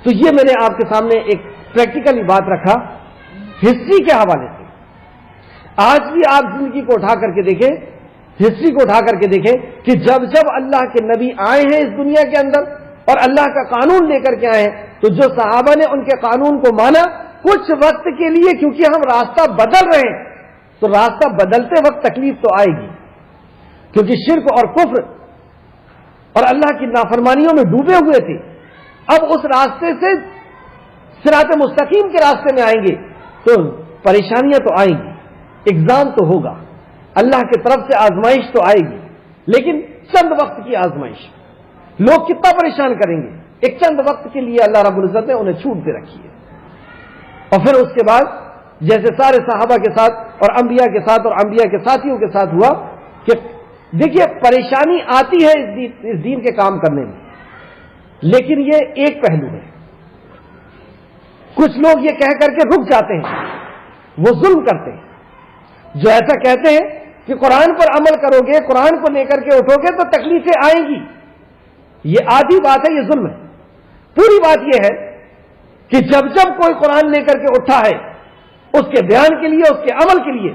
تو یہ میں نے آپ کے سامنے ایک پریکٹیکلی بات رکھا ہسٹری کے حوالے سے. آج بھی آپ زندگی کو اٹھا کر کے دیکھیں, ہسٹری کو اٹھا کر کے دیکھیں کہ جب جب اللہ کے نبی آئے ہیں اس دنیا کے اندر اور اللہ کا قانون لے کر کے آئے ہیں, تو جو صحابہ نے ان کے قانون کو مانا کچھ وقت کے لیے, کیونکہ ہم راستہ بدل رہے ہیں, تو راستہ بدلتے وقت تکلیف تو آئے گی, کیونکہ شرک اور کفر اور اللہ کی نافرمانیوں میں ڈوبے ہوئے تھے. اب اس راستے سے صراط مستقیم کے راستے میں آئیں گے تو پریشانیاں تو آئیں گی, ایگزام تو ہوگا, اللہ کی طرف سے آزمائش تو آئے گی, لیکن چند وقت کی آزمائش. لوگ کتنا پریشان کریں گے, ایک چند وقت کے لیے اللہ رب العزت نے انہیں چھوٹ دے رکھی ہے. اور پھر اس کے بعد جیسے سارے صحابہ کے ساتھ اور انبیاء کے ساتھ اور انبیاء کے ساتھیوں کے ساتھ ہوا کہ دیکھیے پریشانی آتی ہے اس دین کے کام کرنے میں, لیکن یہ ایک پہلو ہے. کچھ لوگ یہ کہہ کر کے رک جاتے ہیں, وہ ظلم کرتے ہیں, جو ایسا کہتے ہیں کہ قرآن پر عمل کرو گے, قرآن کو لے کر کے اٹھو گے تو تکلیفیں آئیں گی. یہ آدھی بات ہے, یہ ظلم ہے. پوری بات یہ ہے کہ جب جب کوئی قرآن لے کر کے اٹھا ہے اس کے بیان کے لیے, اس کے عمل کے لیے,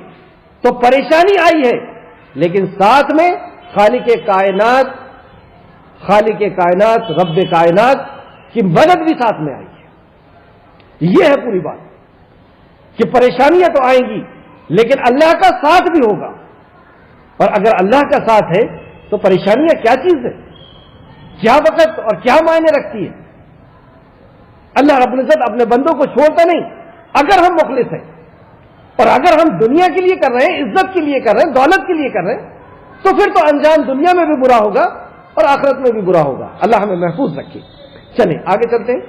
تو پریشانی آئی ہے, لیکن ساتھ میں خالق کائنات رب کائنات کی مدد بھی ساتھ میں آئی ہے. یہ ہے پوری بات کہ پریشانیاں تو آئیں گی لیکن اللہ کا ساتھ بھی ہوگا. اور اگر اللہ کا ساتھ ہے تو پریشانیاں کیا چیز ہے, کیا وقت اور کیا معنی رکھتی ہے. اللہ رب العزت اپنے بندوں کو چھوڑتا نہیں اگر ہم مخلص ہیں, اور اگر ہم دنیا کے لیے کر رہے ہیں, عزت کے لیے کر رہے ہیں, دولت کے لیے کر رہے ہیں, تو پھر تو انجام دنیا میں بھی برا ہوگا اور آخرت میں بھی برا ہوگا. اللہ ہمیں محفوظ رکھے. چلیں آگے چلتے ہیں.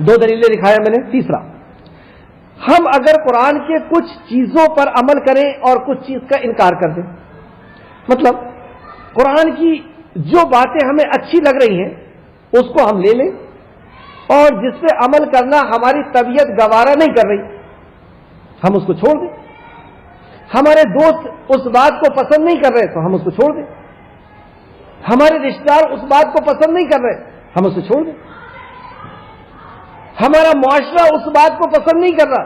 2 دلیلیں دکھایا میں نے. تیسرا، ہم اگر قرآن کے کچھ چیزوں پر عمل کریں اور کچھ چیز کا انکار کر دیں، مطلب قرآن کی جو باتیں ہمیں اچھی لگ رہی ہیں اس کو ہم لے لیں، اور جس پہ عمل کرنا ہماری طبیعت گوارا نہیں کر رہی ہم اس کو چھوڑ دیں. ہمارے دوست اس بات کو پسند نہیں کر رہے تو ہم اس کو چھوڑ دیں. ہمارے رشتہ دار اس بات کو پسند نہیں کر رہے ہم اسے چھوڑ دیں. ہمارا معاشرہ اس بات کو پسند نہیں کر رہا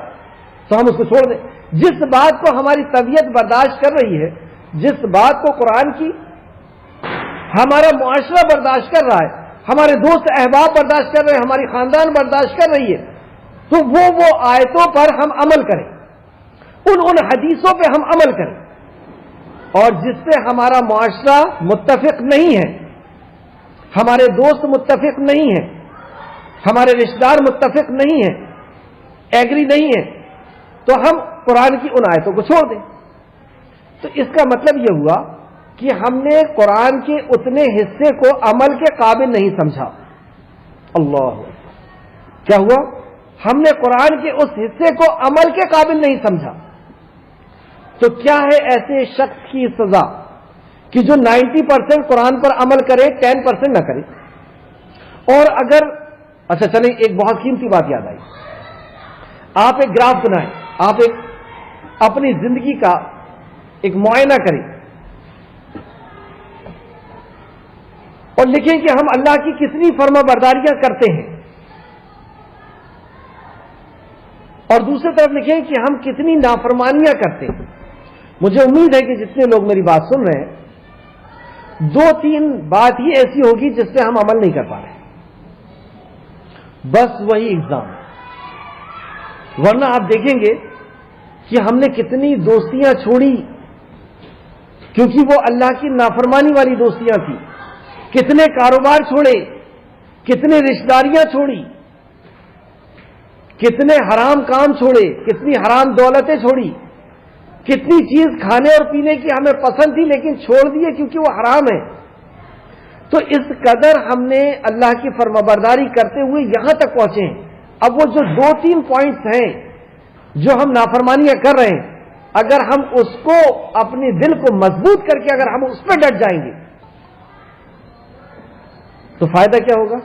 تو ہم اس کو چھوڑ دیں. جس بات کو ہماری طبیعت برداشت کر رہی ہے، جس بات کو قرآن کی ہمارا معاشرہ برداشت کر رہا ہے، ہمارے دوست احباب برداشت کر رہے ہیں، ہماری خاندان برداشت کر رہی ہے، تو وہ آیتوں پر ہم عمل کریں، ان حدیثوں پہ ہم عمل کریں. اور جس سے ہمارا معاشرہ متفق نہیں ہے، ہمارے دوست متفق نہیں ہیں، ہمارے رشتہ دار متفق نہیں ہیں، ایگری نہیں ہیں، تو ہم قرآن کی ان آیتوں کو چھوڑ دیں. تو اس کا مطلب یہ ہوا کہ ہم نے قرآن کے اتنے حصے کو عمل کے قابل نہیں سمجھا. اللہ کیا ہوا؟ ہم نے قرآن کے اس حصے کو عمل کے قابل نہیں سمجھا. تو کیا ہے ایسے شخص کی سزا کہ جو 90% قرآن پر عمل کرے، 10% نہ کرے؟ اور اگر اچھا چلیں، ایک بہت قیمتی بات یاد آئی. آپ ایک گراف بنائیں، آپ ایک اپنی زندگی کا ایک معائنہ کریں اور لکھیں کہ ہم اللہ کی کتنی فرما برداریاں کرتے ہیں، اور دوسری طرف لکھیں کہ ہم کتنی نافرمانیاں کرتے ہیں. مجھے امید ہے کہ جتنے لوگ میری بات سن رہے ہیں، 2-3 بات ہی ایسی ہوگی جس پہ ہم عمل نہیں کر پا رہے، بس وہی ایگزام. ورنہ آپ دیکھیں گے کہ ہم نے کتنی دوستیاں چھوڑی کیونکہ وہ اللہ کی نافرمانی والی دوستیاں تھیں. کتنے کاروبار چھوڑے، کتنے رشتہ داریاں چھوڑی، کتنے حرام کام چھوڑے، کتنی حرام دولتیں چھوڑی، کتنی چیز کھانے اور پینے کی ہمیں پسند تھی لیکن چھوڑ دیے کیونکہ وہ حرام ہے. تو اس قدر ہم نے اللہ کی فرمانبرداری کرتے ہوئے یہاں تک پہنچے ہیں. اب وہ جو 2-3 پوائنٹس ہیں جو ہم نافرمانیاں کر رہے ہیں، اگر ہم اس کو اپنے دل کو مضبوط کر کے اگر ہم اس پہ ڈٹ جائیں گے تو فائدہ کیا ہوگا؟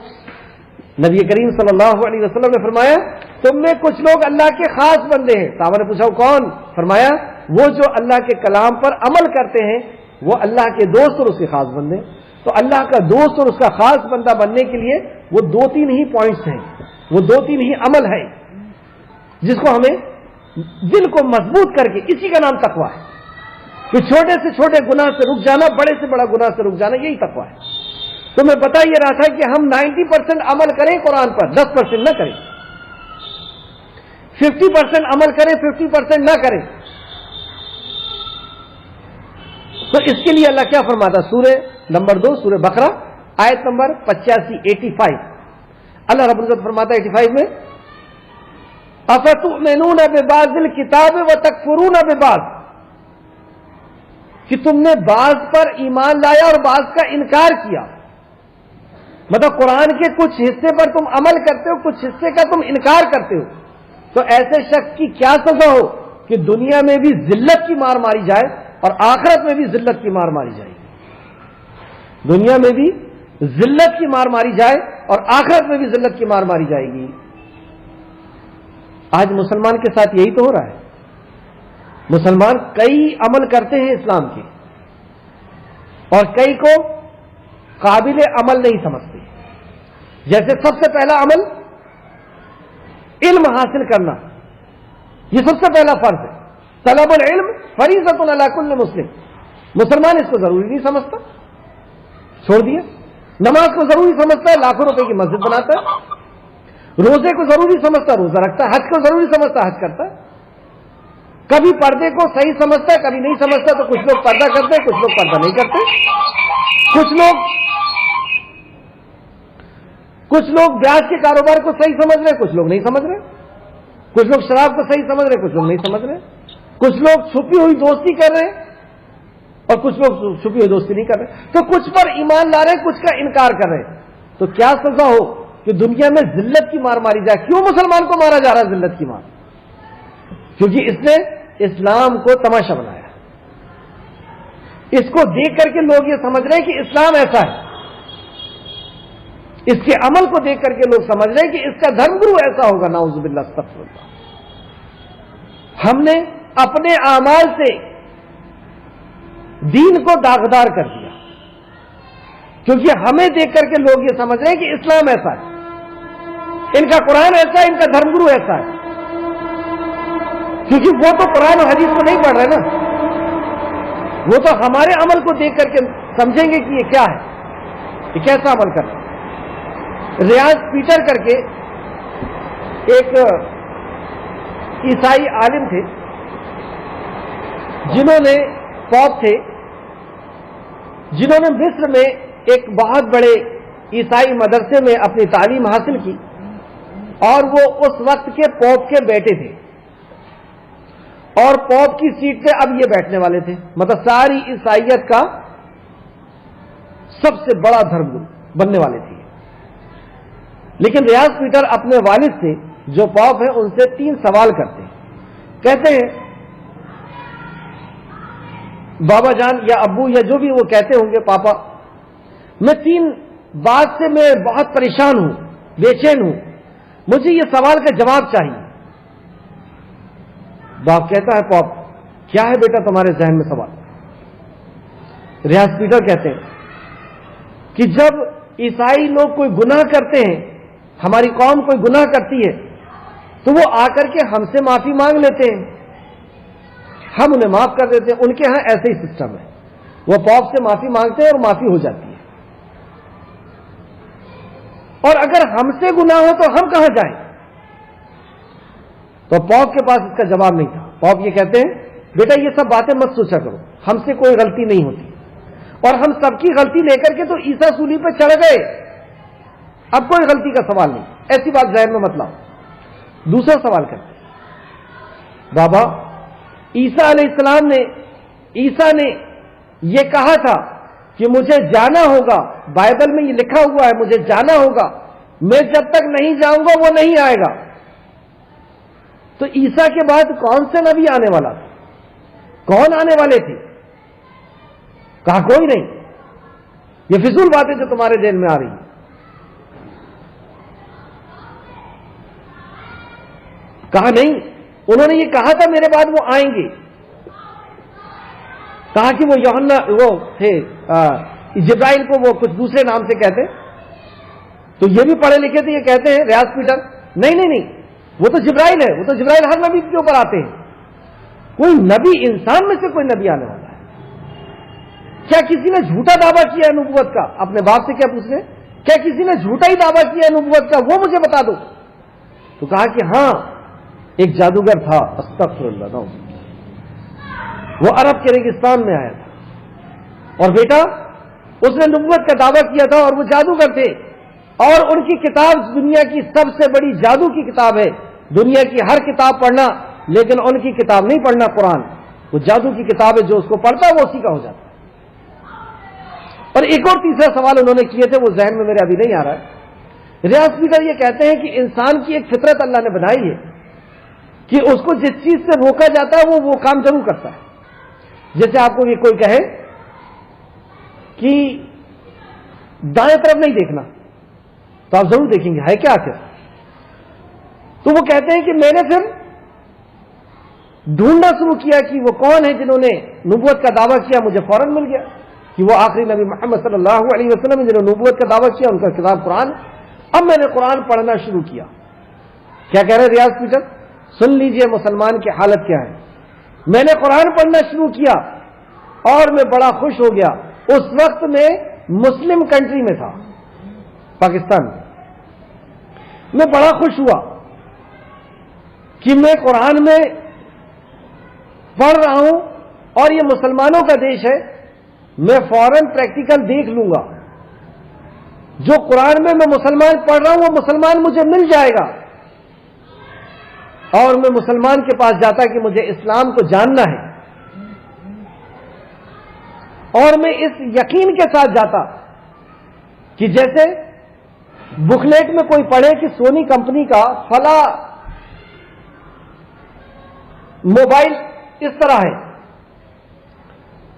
نبی کریم صلی اللہ علیہ وسلم نے فرمایا، تم میں کچھ لوگ اللہ کے خاص بندے ہیں. صحابہ نے پوچھا کون؟ فرمایا وہ جو اللہ کے کلام پر عمل کرتے ہیں، وہ اللہ کے دوست اور اس کے خاص بندے. تو اللہ کا دوست اور اس کا خاص بندہ بننے کے لیے وہ 2-3 ہی پوائنٹس ہیں، وہ 2-3 ہی عمل ہے جس کو ہمیں دل کو مضبوط کر کے، اسی کا نام تقویٰ ہے. کہ چھوٹے سے چھوٹے گناہ سے رک جانا، بڑے سے بڑا گناہ سے رک جانا، یہی تقویٰ ہے. تو میں بتا یہ رہا تھا کہ ہم 90% عمل کریں قرآن پر، 10% نہ کریں. 50% عمل کریں، 50% نہ کریں. تو اس کے لیے اللہ کیا فرماتا؟ سورہ نمبر 2 سورہ بقرہ آیت نمبر 85 اللہ رب العزت فرماتا ہے 85 میں، افتؤمنون ببعض الکتاب وتکفرون ببعض، کہ تم نے بعض پر ایمان لایا اور بعض کا انکار کیا. مطلب قرآن کے کچھ حصے پر تم عمل کرتے ہو، کچھ حصے کا تم انکار کرتے ہو. تو ایسے شخص کی کیا سزا ہو کہ دنیا میں بھی ذلت کی مار ماری جائے اور آخرت میں بھی ذلت کی مار ماری جائے گی. دنیا میں بھی ذلت کی مار ماری جائے اور آخرت میں بھی ذلت کی مار ماری جائے گی. آج مسلمان کے ساتھ یہی تو ہو رہا ہے. مسلمان کئی عمل کرتے ہیں اسلام کے اور کئی کو قابل عمل نہیں سمجھتے. جیسے سب سے پہلا عمل علم حاصل کرنا، یہ سب سے پہلا فرض ہے. طلب العلم فریضۃ علی کل مسلم. مسلمان اس کو ضروری نہیں سمجھتا، چھوڑ دیا. نماز کو ضروری سمجھتا ہے، لاکھوں روپے کی مسجد بناتا ہے. روزے کو ضروری سمجھتا ہے، روزہ رکھتا ہے. حج کو ضروری سمجھتا ہے، حج کرتا ہے. کبھی پردے کو صحیح سمجھتا ہے، کبھی نہیں سمجھتا. تو کچھ لوگ پردہ کرتے ہیں، کچھ لوگ پردہ نہیں کرتے. کچھ لوگ بیاج کے کاروبار کو صحیح سمجھ رہے ہیں، کچھ لوگ نہیں سمجھ رہے. کچھ لوگ شراب کو صحیح سمجھ رہے ہیں، کچھ لوگ نہیں سمجھ رہے. کچھ لوگ چھپی ہوئی دوستی کر رہے ہیں اور کچھ لوگ چھپی ہوئی دوستی نہیں کر رہے. تو کچھ پر ایمان لا رہے ہیں، کچھ کا انکار کر رہے ہیں. تو کیا سزا ہو کہ دنیا میں ذلت کی مار ماری جائے. کیوں مسلمان کو مارا جا رہا ہے ذلت کی مار؟ کیونکہ اس نے اسلام کو تماشا بنایا. اس کو دیکھ کر کے لوگ یہ سمجھ رہے ہیں کہ اسلام ایسا ہے. اس کے عمل کو دیکھ کر کے لوگ سمجھ رہے ہیں کہ اس کا دھرم گرو ایسا ہوگا. نعوذ باللہ استغفر اللہ. ہم نے اپنے اعمال سے دین کو داغدار کر دیا، کیونکہ ہمیں دیکھ کر کے لوگ یہ سمجھ رہے ہیں کہ اسلام ایسا ہے، ان کا قرآن ایسا ہے، ان کا دھرم گرو ایسا ہے. کیونکہ وہ تو قرآن و حدیث کو نہیں پڑھ رہے نا، وہ تو ہمارے عمل کو دیکھ کر کے سمجھیں گے کہ یہ کیا ہے، یہ کیسا عمل کر رہا ہے. ریاض پیٹر کر کے ایک عیسائی عالم تھے، جنہوں نے پوپ تھے، جنہوں نے مصر میں ایک بہت بڑے عیسائی مدرسے میں اپنی تعلیم حاصل کی، اور وہ اس وقت کے پوپ کے بیٹے تھے، اور پوپ کی سیٹ پہ اب یہ بیٹھنے والے تھے. مطلب ساری عیسائیت کا سب سے بڑا دھرم گرو بننے والے تھے. لیکن ریاض پیٹر اپنے والد سے جو پوپ ہیں ان سے 3 سوال کرتے ہیں. کہتے ہیں بابا جان یا ابو یا جو بھی وہ کہتے ہوں گے، پاپا میں 3 بات سے میں بہت پریشان ہوں، بے چین ہوں، مجھے یہ سوال کا جواب چاہیے. باپ کہتا ہے پاپ کیا ہے بیٹا تمہارے ذہن میں سوال؟ ریاض پیٹر کہتے ہیں کہ جب عیسائی لوگ کوئی گناہ کرتے ہیں، ہماری قوم کوئی گناہ کرتی ہے، تو وہ آ کر کے ہم سے معافی مانگ لیتے ہیں، ہم انہیں معاف کر دیتے ہیں. ان کے ہاں ایسے ہی سسٹم ہے، وہ پوپ سے معافی مانگتے ہیں اور معافی ہو جاتی ہے. اور اگر ہم سے گناہ ہو تو ہم کہاں جائیں؟ تو پوپ کے پاس اس کا جواب نہیں تھا. پوپ یہ کہتے ہیں بیٹا یہ سب باتیں مت سوچا کرو، ہم سے کوئی غلطی نہیں ہوتی، اور ہم سب کی غلطی لے کر کے تو عیسیٰ صلیب پہ چڑھ گئے، اب کوئی غلطی کا سوال نہیں، ایسی بات ذہن میں مت لاؤ. دوسرا سوال کرتے بابا عیسیٰ علیہ السلام نے، عیسیٰ نے یہ کہا تھا کہ مجھے جانا ہوگا، بائبل میں یہ لکھا ہوا ہے مجھے جانا ہوگا، میں جب تک نہیں جاؤں گا وہ نہیں آئے گا. تو عیسیٰ کے بعد کون سے نبی آنے والا تھا؟ کون آنے والے تھے؟ کہا کوئی نہیں، یہ فضول باتیں جو تمہارے ذہن میں آ رہی ہیں. کہا نہیں، انہوں نے یہ کہا تھا میرے بعد وہ آئیں گے. کہا کہ وہ یوحنا وہ تھے جبرائیل کو وہ کچھ دوسرے نام سے کہتے، تو یہ بھی پڑھے لکھے تھے، یہ کہتے ہیں ریاض پیٹر نہیں وہ تو جبرائیل ہے، وہ تو جبرائیل ہر نبی کے اوپر آتے ہیں، کوئی نبی انسان میں سے کوئی نبی آنے والا ہے. کیا کسی نے جھوٹا دعویٰ کیا ہے نبوت کا؟ اپنے باپ سے کیا پوچھ رہے؟ کیا کسی نے جھوٹا ہی دعویٰ کیا ہے نبوت کا؟ وہ مجھے بتا دو. تو کہا کہ ہاں ایک جادوگر تھا، استغفر اللہ، وہ عرب کے ریگستان میں آیا تھا، اور بیٹا اس نے نبوت کا دعویٰ کیا تھا، اور وہ جادوگر تھے، اور ان کی کتاب دنیا کی سب سے بڑی جادو کی کتاب ہے. دنیا کی ہر کتاب پڑھنا، لیکن ان کی کتاب نہیں پڑھنا. قرآن وہ جادو کی کتاب ہے، جو اس کو پڑھتا ہے وہ اسی کا ہو جاتا ہے. اور ایک اور تیسرا سوال انہوں نے کیے تھے، وہ ذہن میں میرے ابھی نہیں آ رہا ہے. ریاض پیٹر یہ کہتے ہیں کہ انسان کی ایک فطرت اللہ نے بنائی ہے کہ اس کو جس چیز سے روکا جاتا ہے وہ کام ضرور کرتا ہے. جیسے آپ کو یہ کوئی کہے کہ دائیں طرف نہیں دیکھنا، تو آپ ضرور دیکھیں گے ہے کیا آخر. تو وہ کہتے ہیں کہ میں نے پھر ڈھونڈنا شروع کیا کہ وہ کون ہے جنہوں نے نبوت کا دعویٰ کیا. مجھے فوراً مل گیا کہ وہ آخری نبی محمد صلی اللہ علیہ وسلم جنہوں نے نبوت کا دعویٰ کیا، ان کا کتاب قرآن. اب میں نے قرآن پڑھنا شروع کیا. کیا کہہ رہے ریاض پیٹر؟ سن لیجئے مسلمان کی حالت کیا ہے. میں نے قرآن پڑھنا شروع کیا اور میں بڑا خوش ہو گیا. اس وقت میں مسلم کنٹری میں تھا، پاکستان میں بڑا خوش ہوا کہ میں قرآن میں پڑھ رہا ہوں اور یہ مسلمانوں کا دیش ہے. میں فوراً پریکٹیکل دیکھ لوں گا، جو قرآن میں مسلمان پڑھ رہا ہوں وہ مسلمان مجھے مل جائے گا. اور میں مسلمان کے پاس جاتا کہ مجھے اسلام کو جاننا ہے، اور میں اس یقین کے ساتھ جاتا کہ جیسے بکلیٹ میں کوئی پڑھے کہ سونی کمپنی کا فلاں موبائل اس طرح ہے،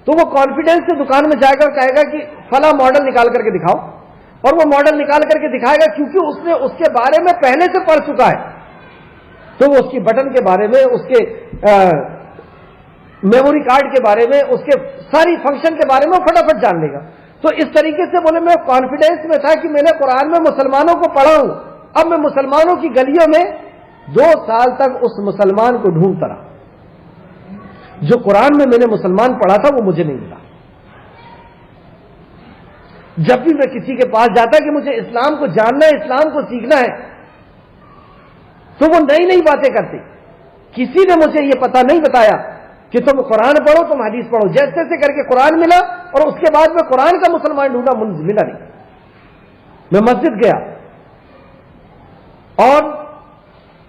تو وہ کانفیڈنس سے دکان میں جائے گا اور کہے گا کہ فلاں ماڈل نکال کر کے دکھاؤ، اور وہ ماڈل نکال کر کے دکھائے گا کیونکہ اس نے اس کے بارے میں پہلے سے پڑھ چکا ہے، تو وہ اس کی بٹن کے بارے میں، اس کے میموری کارڈ کے بارے میں، اس کے ساری فنکشن کے بارے میں فٹافٹ جان لے گا۔ تو اس طریقے سے بولے میں کانفیڈنس میں تھا کہ میں نے قرآن میں مسلمانوں کو پڑھا ہوں، اب میں مسلمانوں کی گلیوں میں 2 سال تک اس مسلمان کو ڈھونڈتا رہا، جو قرآن میں نے مسلمان پڑھا تھا وہ مجھے نہیں ملا۔ جب بھی میں کسی کے پاس جاتا کہ مجھے اسلام کو جاننا ہے، اسلام کو سیکھنا ہے، تو وہ نئی نئی باتیں کرتے، کسی نے مجھے یہ پتہ نہیں بتایا کہ تم قرآن پڑھو، تم حدیث پڑھو، جیسے سے کر کے قرآن ملا، اور اس کے بعد میں قرآن کا مسلمان ڈھونڈا، ملا نہیں۔ میں مسجد گیا اور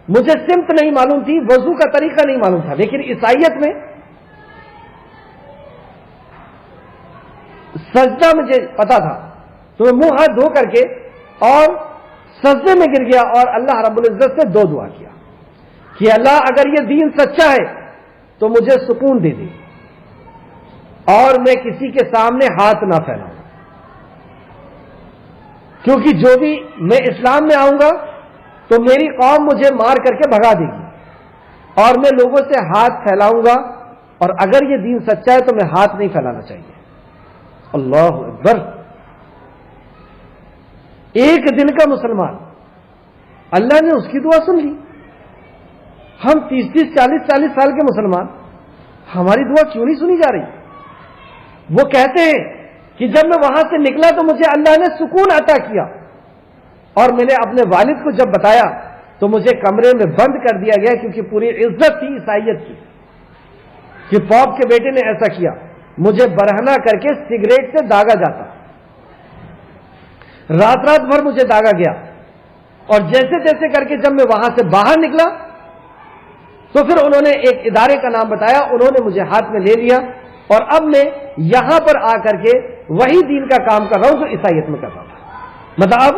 مجھے سمت نہیں معلوم تھی، وضو کا طریقہ نہیں معلوم تھا، لیکن عیسائیت میں سجدہ مجھے پتا تھا، تو میں منہ ہاتھ دھو کر کے اور سجدے میں گر گیا اور اللہ رب العزت سے 2 دعا کیا کہ اللہ اگر یہ دین سچا ہے تو مجھے سکون دے دے اور میں کسی کے سامنے ہاتھ نہ پھیلاؤں، کیونکہ جو بھی میں اسلام میں آؤں گا تو میری قوم مجھے مار کر کے بھگا دے گی اور میں لوگوں سے ہاتھ پھیلاؤں گا، اور اگر یہ دین سچا ہے تو میں ہاتھ نہیں پھیلانا چاہیے۔ اللہ اکبر! ایک دن کا مسلمان، اللہ نے اس کی دعا سن لی۔ ہم 30 40 سال کے مسلمان، ہماری دعا کیوں نہیں سنی جا رہی؟ وہ کہتے ہیں کہ جب میں وہاں سے نکلا تو مجھے اللہ نے سکون عطا کیا، اور میں نے اپنے والد کو جب بتایا تو مجھے کمرے میں بند کر دیا گیا، کیونکہ پوری عزت تھی عیسائیت کی کہ پاپ کے بیٹے نے ایسا کیا۔ مجھے برہنہ کر کے سگریٹ سے داغا جاتا، رات بھر مجھے داغا گیا، اور جیسے جیسے کر کے جب میں وہاں سے باہر نکلا تو پھر انہوں نے ایک ادارے کا نام بتایا، انہوں نے مجھے ہاتھ میں لے لیا، اور اب میں یہاں پر آ کر کے وہی دین کا کام کر رہا ہوں جو عیسائیت میں کرتا تھا، مطلب اب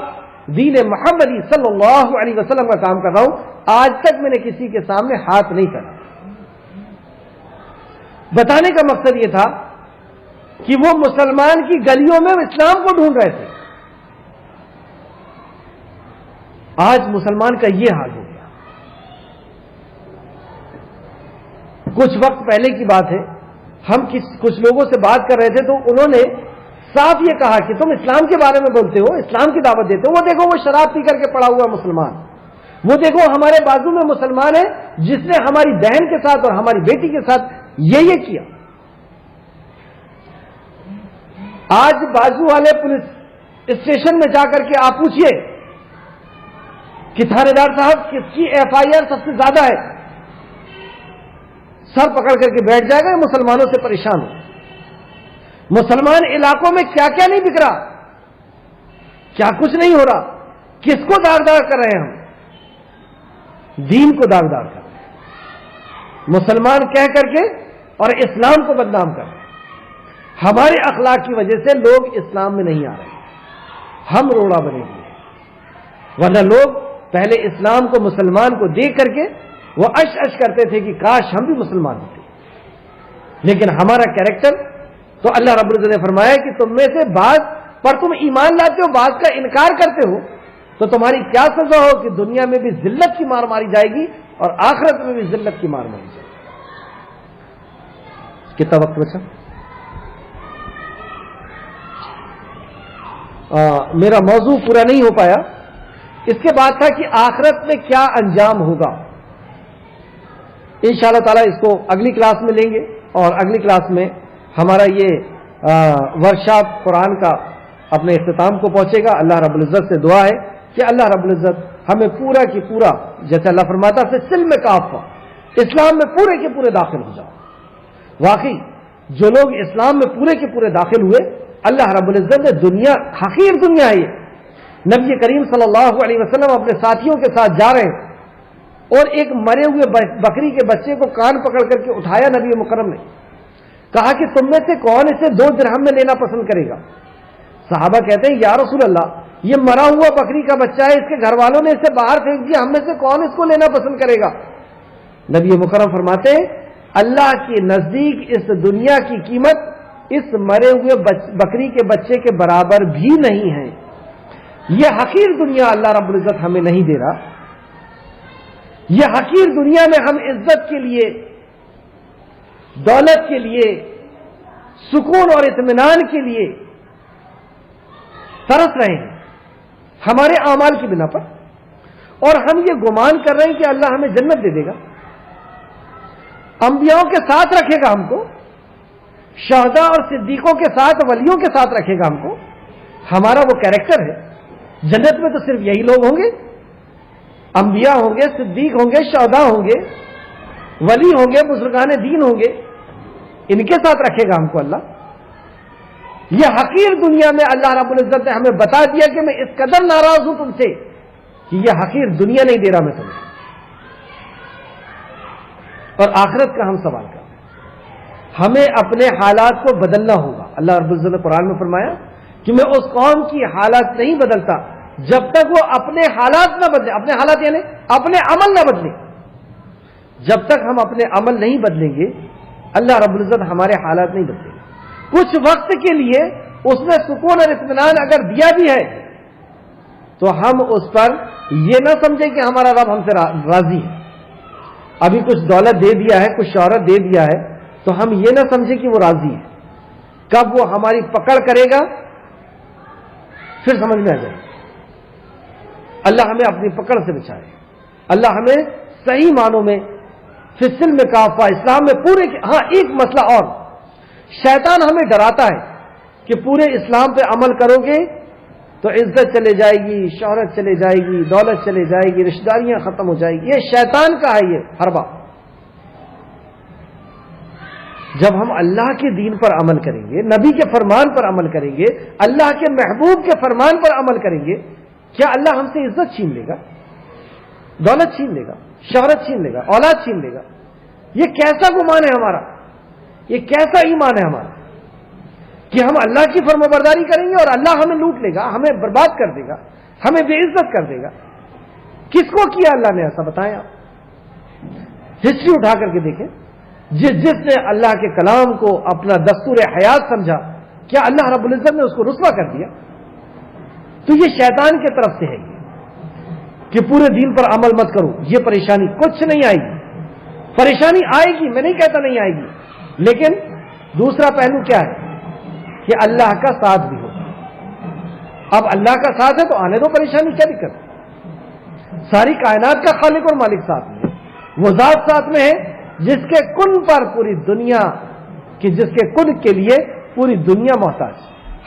دین محمدی صلی اللہ علیہ وسلم کا کام کر رہا ہوں۔ آج تک میں نے کسی کے سامنے ہاتھ نہیں پھیلایا۔ بتانے کا مقصد یہ تھا کہ وہ مسلمان کی گلیوں میں اسلام کو ڈھونڈ رہے تھے، آج مسلمان کا یہ حال ہو گیا۔ کچھ وقت پہلے کی بات ہے، ہم کچھ لوگوں سے بات کر رہے تھے تو انہوں نے صاف یہ کہا کہ تم اسلام کے بارے میں بولتے ہو، اسلام کی دعوت دیتے ہو، وہ دیکھو وہ شراب پی کر کے پڑا ہوا مسلمان، وہ دیکھو ہمارے بازو میں مسلمان ہے جس نے ہماری بہن کے ساتھ اور ہماری بیٹی کے ساتھ یہ کیا۔ آج بازو والے پولیس اسٹیشن میں جا کر کے آپ پوچھئے کہ تھانے دار صاحب کس کی FIR سب سے زیادہ ہے، سر پکڑ کر کے بیٹھ جائے گا، مسلمانوں سے پریشان ہو۔ مسلمان علاقوں میں کیا کیا نہیں بک رہا، کیا کچھ نہیں ہو رہا، کس کو داغدار کر رہے ہیں ہم؟ دین کو داغدار کر رہے ہیں، مسلمان کہہ کر کے اور اسلام کو بدنام کر رہے ہیں۔ ہمارے اخلاق کی وجہ سے لوگ اسلام میں نہیں آ رہے، ہم روڑا بنے ہوئے ہیں، ورنہ لوگ پہلے اسلام کو مسلمان کو دیکھ کر کے وہ اش کرتے تھے کہ کاش ہم بھی مسلمان ہوتے، لیکن ہمارا کیریکٹر تو اللہ رب العزت نے فرمایا کہ تم میں سے بعض پر تم ایمان لاتے ہو، بعض کا انکار کرتے ہو، تو تمہاری کیا سزا ہو کہ دنیا میں بھی ذلت کی مار ماری جائے گی اور آخرت میں بھی ذلت کی مار ماری جائے گی۔ کتنا وقت بچا؟ میرا موضوع پورا نہیں ہو پایا۔ اس کے بعد تھا کہ آخرت میں کیا انجام ہوگا، انشاءاللہ تعالی اس کو اگلی کلاس میں لیں گے، اور اگلی کلاس میں ہمارا یہ ورکشاپ قرآن کا اپنے اختتام کو پہنچے گا۔ اللہ رب العزت سے دعا ہے کہ اللہ رب العزت ہمیں پورا کی پورا، جیسے اللہ فرماتا ہے سلم کافہ، اسلام میں پورے کے پورے داخل ہو جاؤ۔ واقعی جو لوگ اسلام میں پورے کے پورے داخل ہوئے، اللہ رب العزت نے دنیا، حقیر دنیا ہے یہ، نبی کریم صلی اللہ علیہ وسلم اپنے ساتھیوں کے ساتھ جا رہے ہیں اور ایک مرے ہوئے بکری کے بچے کو کان پکڑ کر کے اٹھایا نبی مکرم نے، کہا کہ تم میں سے کون اسے 2 درہم میں لینا پسند کرے گا؟ صحابہ کہتے ہیں یا رسول اللہ یہ مرا ہوا بکری کا بچہ ہے، اس کے گھر والوں نے اسے باہر پھینک دیا، ہم میں سے کون اس کو لینا پسند کرے گا؟ نبی مکرم فرماتے ہیں اللہ کے نزدیک اس دنیا کی قیمت اس مرے ہوئے بکری کے بچے کے برابر بھی نہیں ہے۔ یہ حقیر دنیا اللہ رب العزت ہمیں نہیں دے رہا۔ یہ حقیر دنیا میں ہم عزت کے لیے، دولت کے لیے، سکون اور اطمینان کے لیے ترس رہے ہیں ہمارے اعمال کی بنا پر، اور ہم یہ گمان کر رہے ہیں کہ اللہ ہمیں جنت دے دے گا، انبیاءوں کے ساتھ رکھے گا ہم کو، شہداء اور صدیقوں کے ساتھ، ولیوں کے ساتھ رکھے گا ہم کو۔ ہمارا وہ کیریکٹر ہے۔ جنت میں تو صرف یہی لوگ ہوں گے، انبیاء ہوں گے، صدیق ہوں گے، شہداء ہوں گے، ولی ہوں گے، بزرگان دین ہوں گے، ان کے ساتھ رکھے گا ہم کو اللہ۔ یہ حقیر دنیا میں اللہ رب العزت نے ہمیں بتا دیا کہ میں اس قدر ناراض ہوں تم سے کہ یہ حقیر دنیا نہیں دے رہا میں تمہیں، اور آخرت کا ہم سوال کریں۔ ہمیں اپنے حالات کو بدلنا ہوگا۔ اللہ رب العزت نے قرآن میں فرمایا کہ میں اس قوم کی حالات نہیں بدلتا جب تک وہ اپنے حالات نہ بدلیں، اپنے حالات یعنی اپنے عمل نہ بدلیں۔ جب تک ہم اپنے عمل نہیں بدلیں گے اللہ رب العزت ہمارے حالات نہیں بدلیں گے۔ کچھ وقت کے لیے اس نے سکون اور اطمینان اگر دیا بھی ہے تو ہم اس پر یہ نہ سمجھیں کہ ہمارا رب ہم سے راضی ہے۔ ابھی کچھ دولت دے دیا ہے، کچھ شہرت دے دیا ہے، تو ہم یہ نہ سمجھیں کہ وہ راضی ہے۔ کب وہ ہماری پکڑ کرے گا پھر سمجھ میں آ جائے۔ اللہ ہمیں اپنی پکڑ سے بچائے، اللہ ہمیں صحیح معنوں میں فی السلم کافہ، اسلام میں پورے۔ ہاں ایک مسئلہ اور، شیطان ہمیں ڈراتا ہے کہ پورے اسلام پہ عمل کرو گے تو عزت چلے جائے گی، شہرت چلے جائے گی، دولت چلے جائے گی، رشتہ داریاں ختم ہو جائے گی۔ یہ شیطان کا ہے یہ حربہ۔ جب ہم اللہ کے دین پر عمل کریں گے، نبی کے فرمان پر عمل کریں گے، اللہ کے محبوب کے فرمان پر عمل کریں گے، کیا اللہ ہم سے عزت چھین لے گا، دولت چھین لے گا، شہرت چھین لے گا، اولاد چھین لے گا؟ یہ کیسا گمان ہے ہمارا، یہ کیسا ایمان ہے ہمارا کہ ہم اللہ کی فرمانبرداری کریں گے اور اللہ ہمیں لوٹ لے گا، ہمیں برباد کر دے گا، ہمیں بے عزت کر دے گا؟ کس کو کیا اللہ نے ایسا؟ بتائیں آپ ہسٹری اٹھا کر کے دیکھیں۔ جس نے اللہ کے کلام کو اپنا دستور حیات سمجھا، کیا اللہ رب العزت نے اس کو رسوا کر دیا؟ تو یہ شیطان کی طرف سے ہے کہ پورے دین پر عمل مت کرو، یہ پریشانی کچھ نہیں آئے گی۔ پریشانی آئے گی، میں نہیں کہتا نہیں آئے گی، لیکن دوسرا پہلو کیا ہے کہ اللہ کا ساتھ بھی ہوگا۔ اب اللہ کا ساتھ ہے تو آنے دو پریشانی، کیا دقت؟ ساری کائنات کا خالق اور مالک ساتھ میں ہے، وہ ذات ساتھ میں ہے جس کے کن پر پوری دنیا کہ جس کے کن کے لیے پوری دنیا محتاج،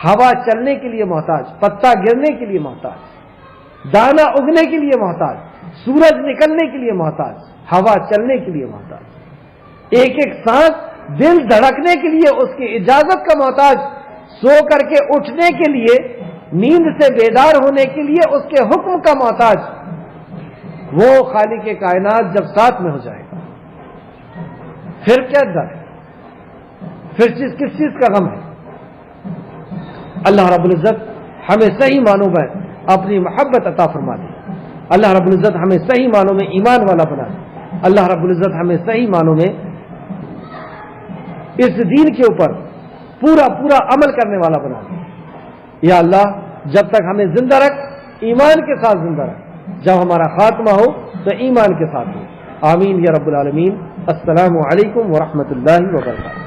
ہوا چلنے کے لیے محتاج، پتا گرنے کے لیے محتاج، دانا اگنے کے لیے محتاج، سورج نکلنے کے لیے محتاج، ہوا چلنے کے لیے محتاج، ایک ایک سانس دل دھڑکنے کے لیے اس کی اجازت کا محتاج، سو کر کے اٹھنے کے لیے، نیند سے بیدار ہونے کے لیے اس کے حکم کا محتاج۔ وہ خالق کائنات جب ساتھ میں ہو جائے گا پھر کیا ڈر ہے؟ پھر کس چیز کا غم ہے؟ اللہ رب العزت ہمیں صحیح معنوں میں اپنی محبت عطا فرما دے۔ اللہ رب العزت ہمیں صحیح معنوں میں ایمان والا بنا دے۔ اللہ رب العزت ہمیں صحیح معنوں میں اس دین کے اوپر پورا پورا عمل کرنے والا بنا دے۔ یا اللہ جب تک ہمیں زندہ رکھ، ایمان کے ساتھ زندہ رکھ، جب ہمارا خاتمہ ہو تو ایمان کے ساتھ ہو۔ آمین یا رب العالمین۔ السلام علیکم ورحمۃ اللہ وبرکاتہ۔